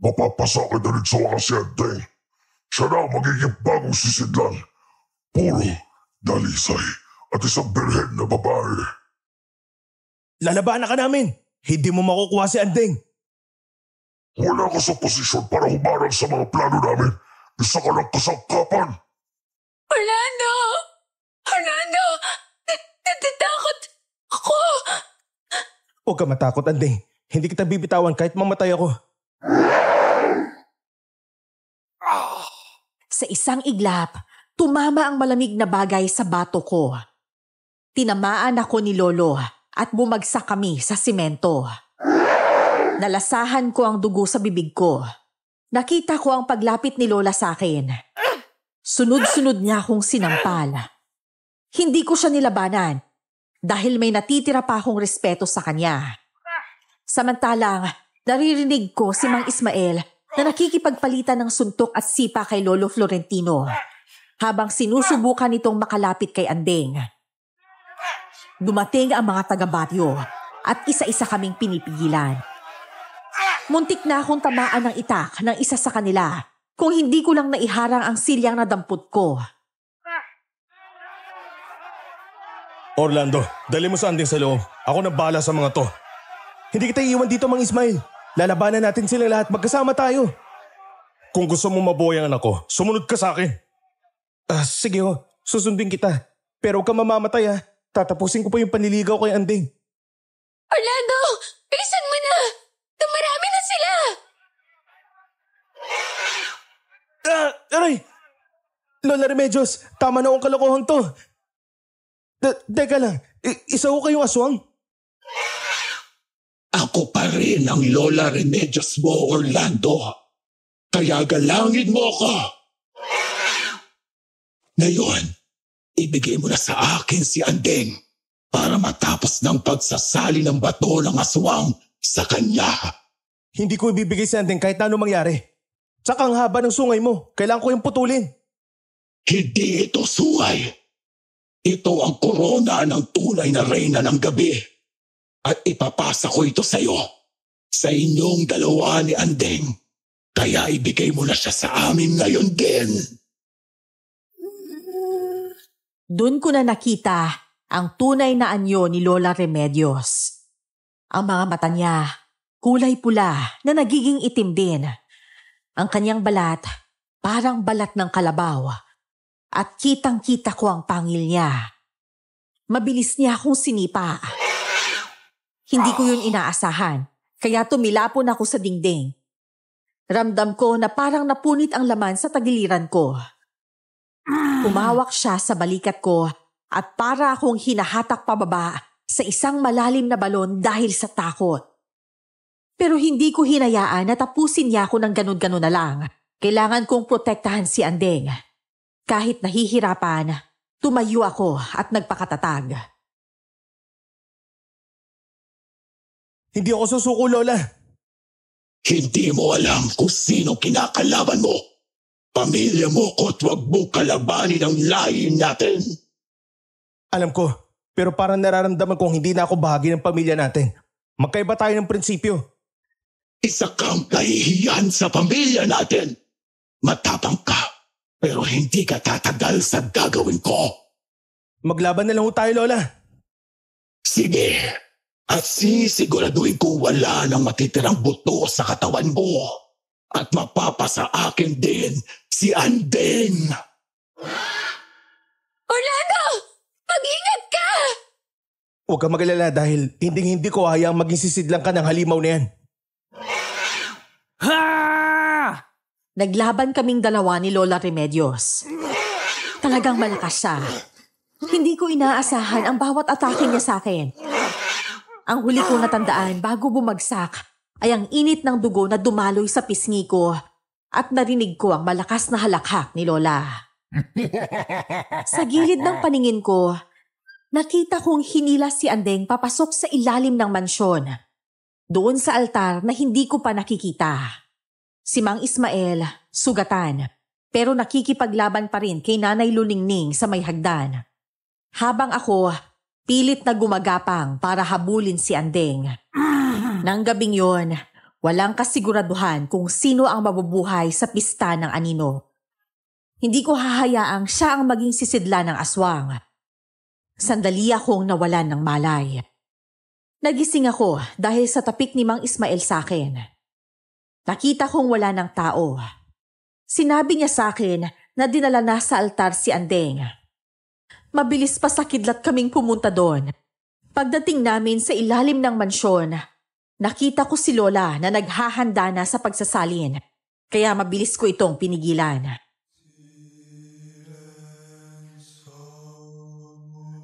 Mapapasakin na rin sa wakas si Andeng. Siya na ang magiging bagong sisidlan. Puro dalisay at isang birhen na babae. Lalabanan ka namin. Hindi mo makukuha si Andeng. Wala ka sa posisyon para humarang sa mga plano namin. Isa ka lang kasangkapan. Orlando! Natatakot ako! Huwag ka matakot, Andeng. Hindi kita bibitawan kahit mamatay ako. Sa isang iglap, tumama ang malamig na bagay sa bato ko. Tinamaan ako ni Lolo at bumagsak kami sa simento. Nalasahan ko ang dugo sa bibig ko. Nakita ko ang paglapit ni Lola sa akin. Sunod-sunod niya akong sinampal. Hindi ko siya nilabanan dahil may natitira pa akong respeto sa kanya. Samantalang, naririnig ko si Mang Ismael na nakikipagpalitan ng suntok at sipa kay Lolo Florentino habang sinusubukan nitong makalapit kay Andeng. Dumating ang mga taga-baryo at isa-isa kaming pinipigilan. Muntik na akong tamaan ng itak ng isa sa kanila kung hindi ko lang naiharang ang silyang na dampot ko. Orlando, dali mo sa Andeng sa loob. Ako nang bahala sa mga to. Hindi kita iiwan dito, Mang Ismael. Lalabanan natin sila lahat. Magkasama tayo. Kung gusto mo mabuhay ang anak ko, sumunod ka sa akin. Sige ho, susundin kita. Pero huwag ka mamamatay ha. Tatapusin ko pa yung panliligaw kay Andeng. Orlando! Bilisan mo na! Dumarami na sila! Aray! Lola Remedios, tama na akong kalokohan to. Teka lang, isa ko kayong aswang? Ako pa rin ang Lola Remedios mo, Orlando. Kaya galangin mo ako. Ngayon, ibigay mo na sa akin si Andeng para matapos ng pagsasali ng bato ng aswang sa kanya. Hindi ko ibibigay si Andeng kahit na ano mangyari. Tsaka ang haba ng sungay mo, kailangan ko yung putulin. Hindi ito sungay. Ito ang korona ng tunay na reyna ng gabi. At ipapasa ko ito sa'yo. Sa inyong dalawa ni Andeng. Kaya ibigay mo na siya sa amin ngayon din. Doon ko na nakita ang tunay na anyo ni Lola Remedios. Ang mga mata niya, kulay pula na nagiging itim din. Ang kanyang balat, parang balat ng kalabaw. At kitang-kita ko ang pangil niya. Mabilis niya akong sinipa. Hindi ko yun inaasahan, kaya tumilapon ako sa dingding. Ramdam ko na parang napunit ang laman sa tagiliran ko. Umawak siya sa balikat ko at para akong hinahatak pababa sa isang malalim na balon dahil sa takot. Pero hindi ko hinayaan na tapusin niya ako ng ganun-ganun na lang. Kailangan kong protektahan si Andeng. Kahit nahihirapan, tumayo ako at nagpakatatag. Hindi ako susuko, Lola. Hindi mo alam kung sino kinakalaban mo. Pamilya mo ko at huwag mo kalabanin ang lahi natin. Alam ko, pero parang nararamdaman kong hindi na ako bahagi ng pamilya natin. Magkaiba tayo ng prinsipyo. Isa kang kahihiyan sa pamilya natin. Matapang ka, pero hindi ka tatagal sa gagawin ko. Maglaban na lang tayo, Lola. Sige, at sisiguraduhin kong wala nang matitirang buto sa katawan mo. At mapapasa akin din si Andeng. Orlando! Mag-ingat ka! Huwag kang mag-alala dahil hindi ko hayaang maging sisidlang ka ng halimaw na yan. Ha! Naglaban kaming dalawa ni Lola Remedios. Talagang malakas siya. Hindi ko inaasahan ang bawat atake niya sa akin. Ang huli kong natandaan bago bumagsak ay ang init ng dugo na dumaloy sa pisngi ko at narinig ko ang malakas na halakhak ni Lola. Sa gilid ng paningin ko, nakita kong hinila si Andeng papasok sa ilalim ng mansyon. Doon sa altar na hindi ko pa nakikita. Si Mang Ismael, sugatan, pero nakikipaglaban pa rin kay Nanay Luningning sa may hagdan. Habang ako, pilit na gumagapang para habulin si Andeng. Nang gabing yon, walang kasiguraduhan kung sino ang mabubuhay sa pista ng anino. Hindi ko hahayaang siya ang maging sisidla ng aswang. Sandali akong nawalan ng malay. Nagising ako dahil sa tapik ni Mang Ismael sa akin. Nakita kong wala ng tao. Sinabi niya sa akin na dinala na sa altar si Andeng. Mabilis pa sa kidlat kaming pumunta doon. Pagdating namin sa ilalim ng mansyon, nakita ko si Lola na naghahanda na sa pagsasalin, kaya mabilis ko itong pinigilan.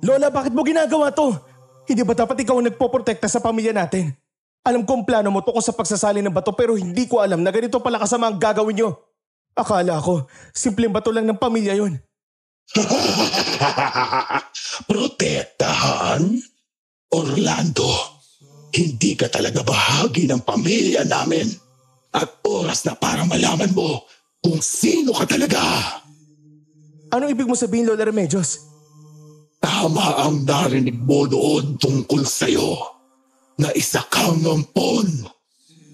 Lola, bakit mo ginagawa to? Hindi ba dapat ikaw ang nagpoprotekta sa pamilya natin? Alam ko ang plano mo tungkol sa pagsasali ng bato pero hindi ko alam na ganito pala kasama ang gagawin nyo. Akala ko, simpleng bato lang ng pamilya yun. Protektahan? Orlando, hindi ka talaga bahagi ng pamilya namin. At oras na para malaman mo kung sino ka talaga. Anong ibig mo sabihin, Lola Remedios? Tama ang narinig mo doon tungkol sa'yo. Na isa kang ampon.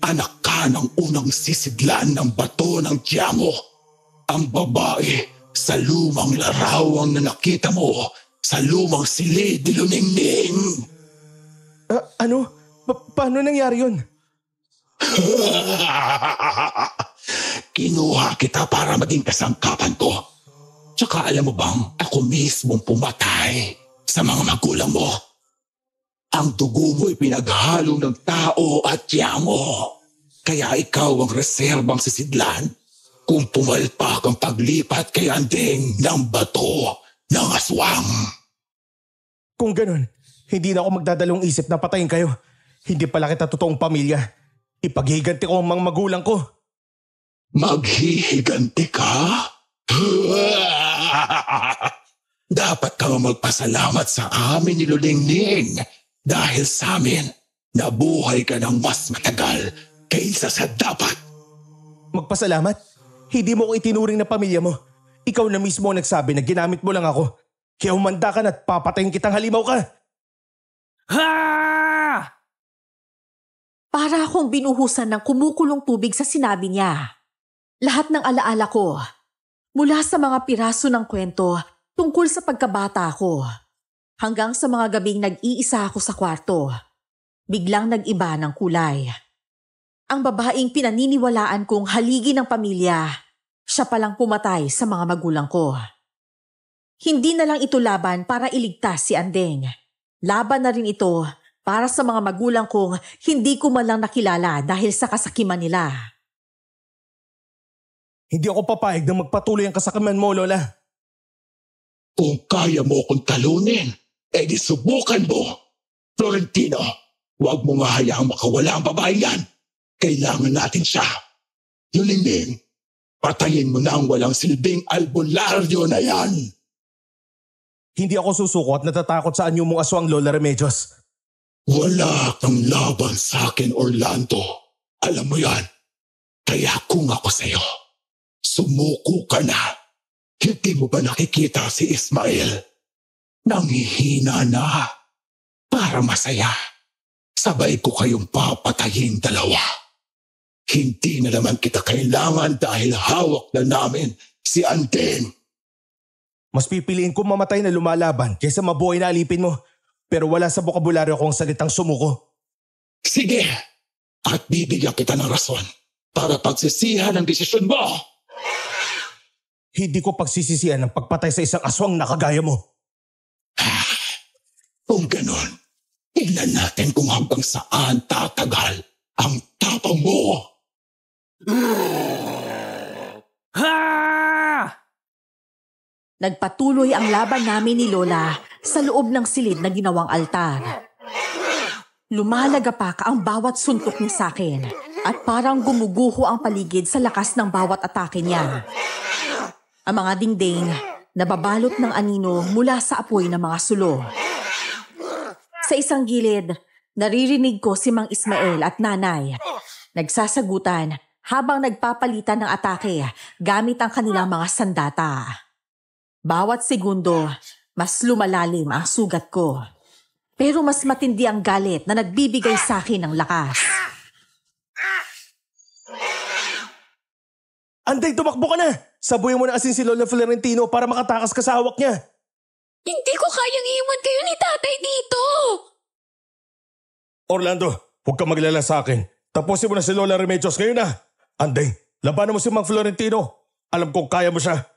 Anak ka ng unang sisidlan ng bato ng tiyango. Ang babae sa lumang larawang na nakita mo sa lumang silid ni Luningning. Ano? Paano nangyari yun? Kinuha kita para maging kasangkapan ko. Tsaka alam mo bang ako mismong pumatay sa mga magulang mo? Ang dugo mo'y pinaghalo ng tao at tiyango. Kaya ikaw ang reserbang sisidlan. kung pumalpak ang paglipat kay Andeng ng bato ng aswang. Kung ganun, hindi na ako magdadalawang isip na patayin kayo. Hindi pala kita totoong pamilya. Ipaghihiganti ko ang mga magulang ko. Maghihiganti ka? Dapat kang magpasalamat sa amin ni Lulingning dahil sa amin nabuhay ka ng mas matagal kaysa sa dapat. Magpasalamat? Hindi mo ko itinuring na pamilya mo. Ikaw na mismo ang nagsabi na ginamit mo lang ako. Kaya humanda ka na at papatayin kitang halimaw ka. Para akong binuhusan ng kumukulong tubig sa sinabi niya. Lahat ng alaala ko, mula sa mga piraso ng kwento tungkol sa pagkabata ko, hanggang sa mga gabing nag-iisa ako sa kwarto, biglang nag-iba ng kulay. Ang babaeng pinaniniwalaan kong haligi ng pamilya, siya palang pumatay sa mga magulang ko. Hindi na lang ito laban para iligtas si Andeng. Laban na rin ito para sa mga magulang kong hindi ko man lang nakilala dahil sa kasakiman nila. Hindi ako papayag na magpatuloy ang kasakiman mo, Lola. Kung kaya mo akong talunin, edi subukan mo. Florentino, huwag mo nga hayaang makawala ang babae yan. Kailangan natin siya. Lulingning, patayin mo na ang walang silbing albularyo na yan. Hindi ako susuko at natatakot sa anyo mong aswang, Lola Remedios. Wala kang laban sa akin, Orlando. Alam mo yan. Kaya kung ako sa'yo, sumuko ka na. Hindi mo ba nakikita si Ismael? Nanghihina na. Para masaya. Sabay ko kayong papatayin dalawa. Hindi na naman kita kailangan dahil hawak na namin si Andeng. Mas pipiliin ko mamatay na lumalaban kaysa mabuhay na alipin mo. Pero wala sa bokabularyo ko ang salitang sumuko. Sige, at bibigyan kita ng rason para pagsisihan ang desisyon mo. Hindi ko pagsisisihan ang pagpatay sa isang aswang na kagaya mo. Kung ganon, tignan natin kung hanggang saan tatagal ang tapang mo. Nagpatuloy ang laban namin ni Lola sa loob ng silid na ginawang altar. Lumalagapak ang bawat suntok niya sa akin at parang gumuguho ang paligid sa lakas ng bawat atake niya. Ang mga dingding nababalot ng anino mula sa apoy ng mga sulo. Sa isang gilid, naririnig ko si Mang Ismael at Nanay. Nagsasagutan habang nagpapalitan ng atake gamit ang kanilang mga sandata. Bawat segundo, mas lumalalim ang sugat ko. Pero mas matindi ang galit na nagbibigay sa akin ng lakas. Andeng, tumakbo ka na! Sabuyan mo na asin si Lola Florentino para makatakas ka sa hawak niya. Hindi ko kayang iwan kayo ni tatay dito! Orlando, huwag kang maglala sa akin. Tapusin mo na si Lola Remedios ngayon na. Andeng, labanan mo si Mang Florentino. Alam kong kaya mo siya.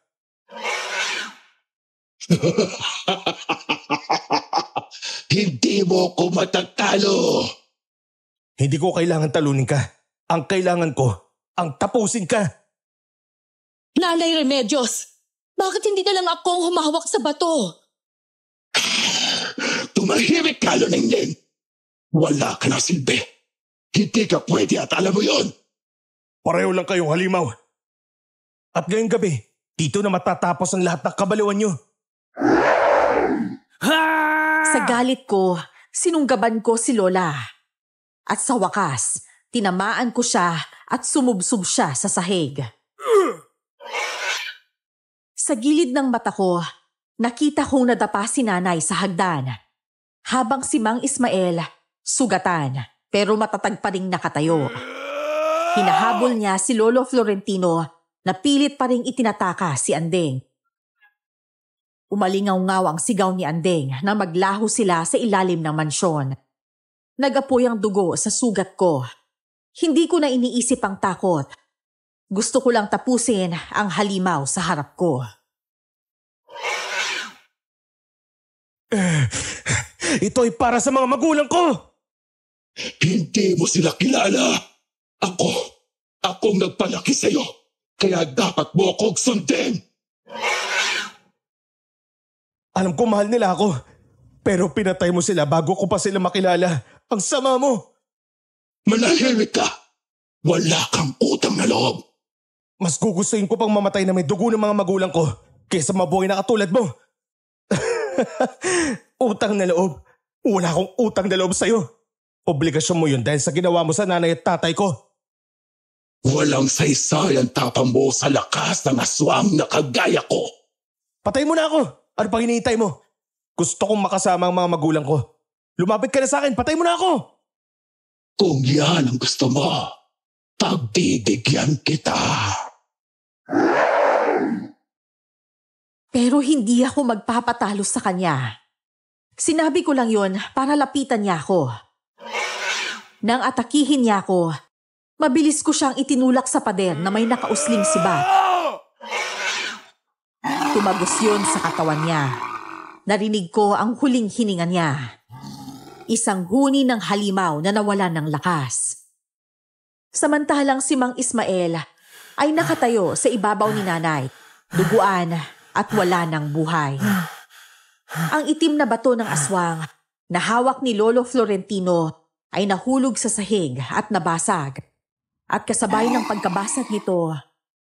Hindi mo ko matatalo. Hindi ko kailangan talunin ka. Ang kailangan ko, ang tapusin ka. Nanay Remedios, bakit hindi na lang ako ang humahawak sa bato? Tumahimik ka, Lulingning. Wala ka na silbi. Hindi ka pwede at alam mo yon. Pareho lang kayong halimaw. At ngayong gabi, dito na matatapos ang lahat ng kabaliwan nyo. Sa galit ko, sinunggaban ko si Lola. At sa wakas, tinamaan ko siya at sumubsob siya sa sahig. Sa gilid ng mata ko, nakita kong nadapa si Nanay sa hagdan. Habang si Mang Ismael, sugatan, pero matatag pa ring nakatayo. Hinahabol niya si Lolo Florentino na pilit pa ring itinataka si Andeng. Umalingaw-ngaw ang sigaw ni Andeng na maglaho sila sa ilalim ng mansyon. Nag-apoy ang dugo sa sugat ko. Hindi ko na iniisip ang takot. Gusto ko lang tapusin ang halimaw sa harap ko. Ito ay para sa mga magulang ko! Hindi mo sila kilala. Akong nagpalaki sa'yo. Kaya dapat mo akong sundin. Alam ko mahal nila ako. Pero pinatay mo sila bago ko pa sila makilala. Ang sama mo. Manahimik ka. Wala kang utang na loob. Mas gugustuhin ko pang mamatay na may dugo ng mga magulang ko kaysa mabuhay na katulad mo. Utang na loob. Wala akong utang na loob sa'yo. Obligasyon mo yun dahil sa ginawa mo sa nanay at tatay ko. Walang saysay ang tapang mo sa lakas ng aswang na kagaya ko. Patay mo na ako. Ano pang hinihintay mo? Gusto kong makasama ang mga magulang ko. Lumapit ka na sa akin. Patay mo na ako. Kung yan ang gusto mo, pagbibigyan kita. Pero hindi ako magpapatalo sa kanya. Sinabi ko lang yon para lapitan niya ako. Nang atakihin niya ako, mabilis ko siyang itinulak sa pader na may nakausling sibat. Tumagos yun sa katawan niya. Narinig ko ang huling hininga niya. Isang huni ng halimaw na nawalan ng lakas. Samantalang si Mang Ismael ay nakatayo sa ibabaw ni nanay, duguan at wala ng buhay. Ang itim na bato ng aswang na hawak ni Lolo Florentino ay nahulog sa sahig at nabasag. At kasabay ng pagkabasag nito,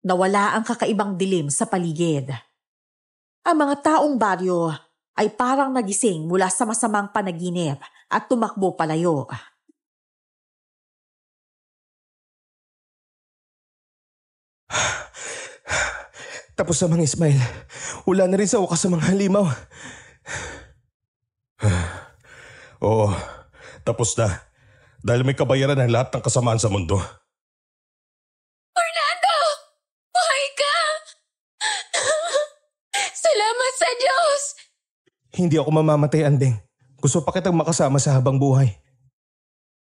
nawala ang kakaibang dilim sa paligid. Ang mga taong baryo ay parang nagising mula sa masamang panaginip at tumakbo palayo. Tapos na Mang Ismael. Wala na rin sa wakas sa mga halimaw. Oo, tapos na. Dahil may kabayaran ang lahat ng kasamaan sa mundo. Orlando! Buhay ka! Salamat sa Diyos! Hindi ako mamamatay, Andeng. Gusto pa kitang makasama sa habang buhay.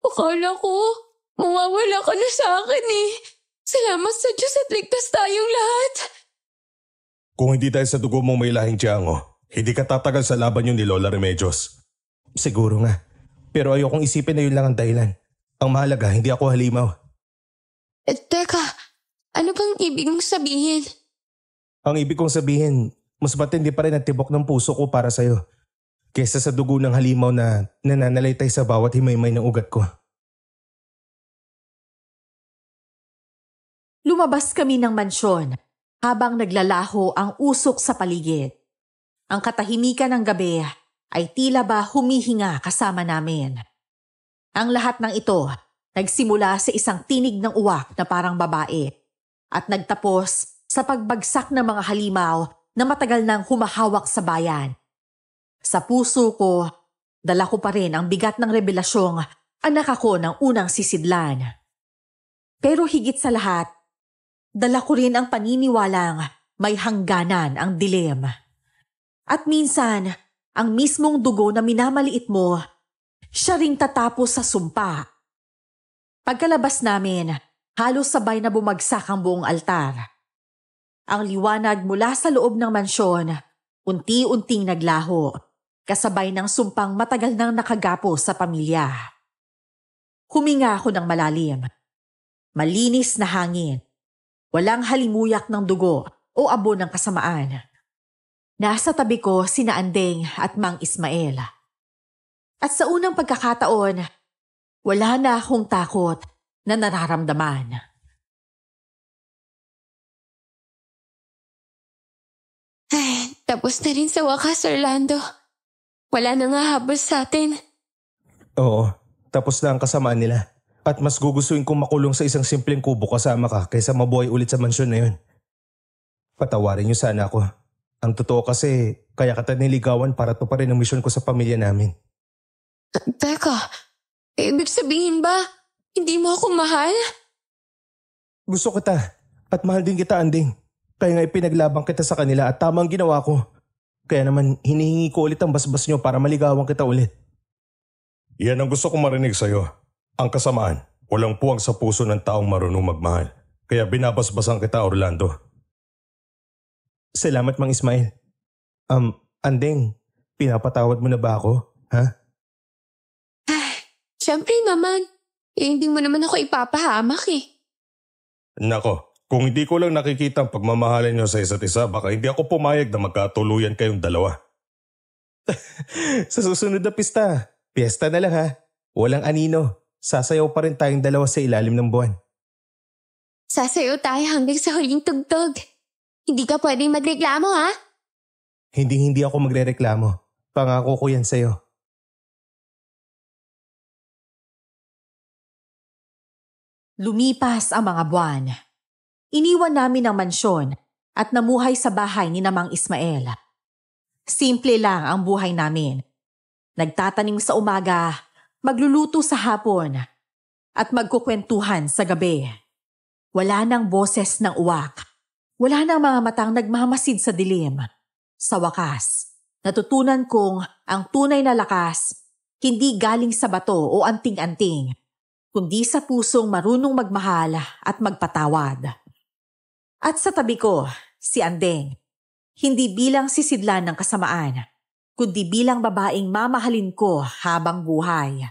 Akala ko, mawawala ka na sa akin eh. Salamat sa Diyos at ligtas tayong lahat. Kung hindi dahil sa dugo mong may lahing tiyango, hindi ka tatagal sa laban yun ni Lola Remedios. Siguro nga. Pero ayokong isipin na yun lang ang dahilan. Ang mahalaga, hindi ako halimaw. Teka, ano bang ibig mong sabihin? Ang ibig kong sabihin, mas matindi pa rin ang tibok ng puso ko para sa'yo. Kesa sa dugo ng halimaw na nananalaytay sa bawat himaymay ng ugat ko. Lumabas kami ng mansyon habang naglalaho ang usok sa paligid. Ang katahimikan ng gabi ay tila ba humihinga kasama namin. Ang lahat ng ito nagsimula sa isang tinig ng uwak na parang babae at nagtapos sa pagbagsak ng mga halimaw na matagal nang humahawak sa bayan. Sa puso ko, dala ko pa rin ang bigat ng revelasyong anak ako ng unang sisidlan. Pero higit sa lahat, dala ko rin ang paniniwalang may hangganan ang dilim. At minsan, ang mismong dugo na minamaliit mo, siya ring tatapos sa sumpa. Pagkalabas namin, halos sabay na bumagsak ang buong altar. Ang liwanag mula sa loob ng mansyon, unti-unting naglaho, kasabay ng sumpang matagal nang nakagapo sa pamilya. Huminga ako ng malalim. Malinis na hangin. Walang halimuyak ng dugo o abo ng kasamaan. Nasa tabi ko sina Andeng at Mang Ismael. At sa unang pagkakataon, wala na akong takot na nararamdaman. Ay, tapos na rin sa wakas, Orlando. Wala na nga habol sa atin. Oo, tapos na ang kasamaan nila. At mas gugustuhin kong makulong sa isang simpleng kubo kasama ka kaysa mabuhay ulit sa mansyon na yun. Patawarin niyo sana ako. Ang totoo kasi, kaya kita niligawan para tuparin ang misyon ko sa pamilya namin. Teka, ibig sabihin ba, hindi mo ako mahal? Gusto kita at mahal din kita, Anding. Kaya nga ipinaglabang kita sa kanila at tama ang ginawa ko. Kaya naman hinihingi ko ulit ang basbas niyo para maligawan kita ulit. Yan ang gusto kong marinig sa'yo. Ang kasamaan, walang puwang sa puso ng taong marunong magmahal. Kaya binabasbasan kita, Orlando. Salamat, Mang Ismael. Andeng, pinapatawad mo na ba ako? Ha? Siyempre naman. Hindi mo naman ako ipapahamak eh. Nako, Kung hindi ko lang nakikita ang pagmamahalan niyo sa isa't isa, baka hindi ako pumayag na magkatuluyan kayong dalawa. Sa susunod na piyesta na lang ha. Walang anino. Sasayaw pa rin tayong dalawa sa ilalim ng buwan. Sasayaw tayo hanggang sa huling tugtog. Hindi ka pwedeng magreklamo, ha? Hindi ako magrereklamo. Pangako ko yan sa'yo. Lumipas ang mga buwan. Iniwan namin ang mansyon at namuhay sa bahay ni Namang Ismael. Simple lang ang buhay namin. Nagtatanim sa umaga, magluluto sa hapon, at magkukwentuhan sa gabi. Wala nang boses ng uwak. Wala nang mga matang nagmamasid sa dilim. Sa wakas, natutunan kong ang tunay na lakas hindi galing sa bato o anting-anting, kundi sa pusong marunong magmahal at magpatawad. At sa tabi ko, si Andeng, hindi bilang sisidlan ng kasamaan, kundi bilang babaeng mamahalin ko habang buhay.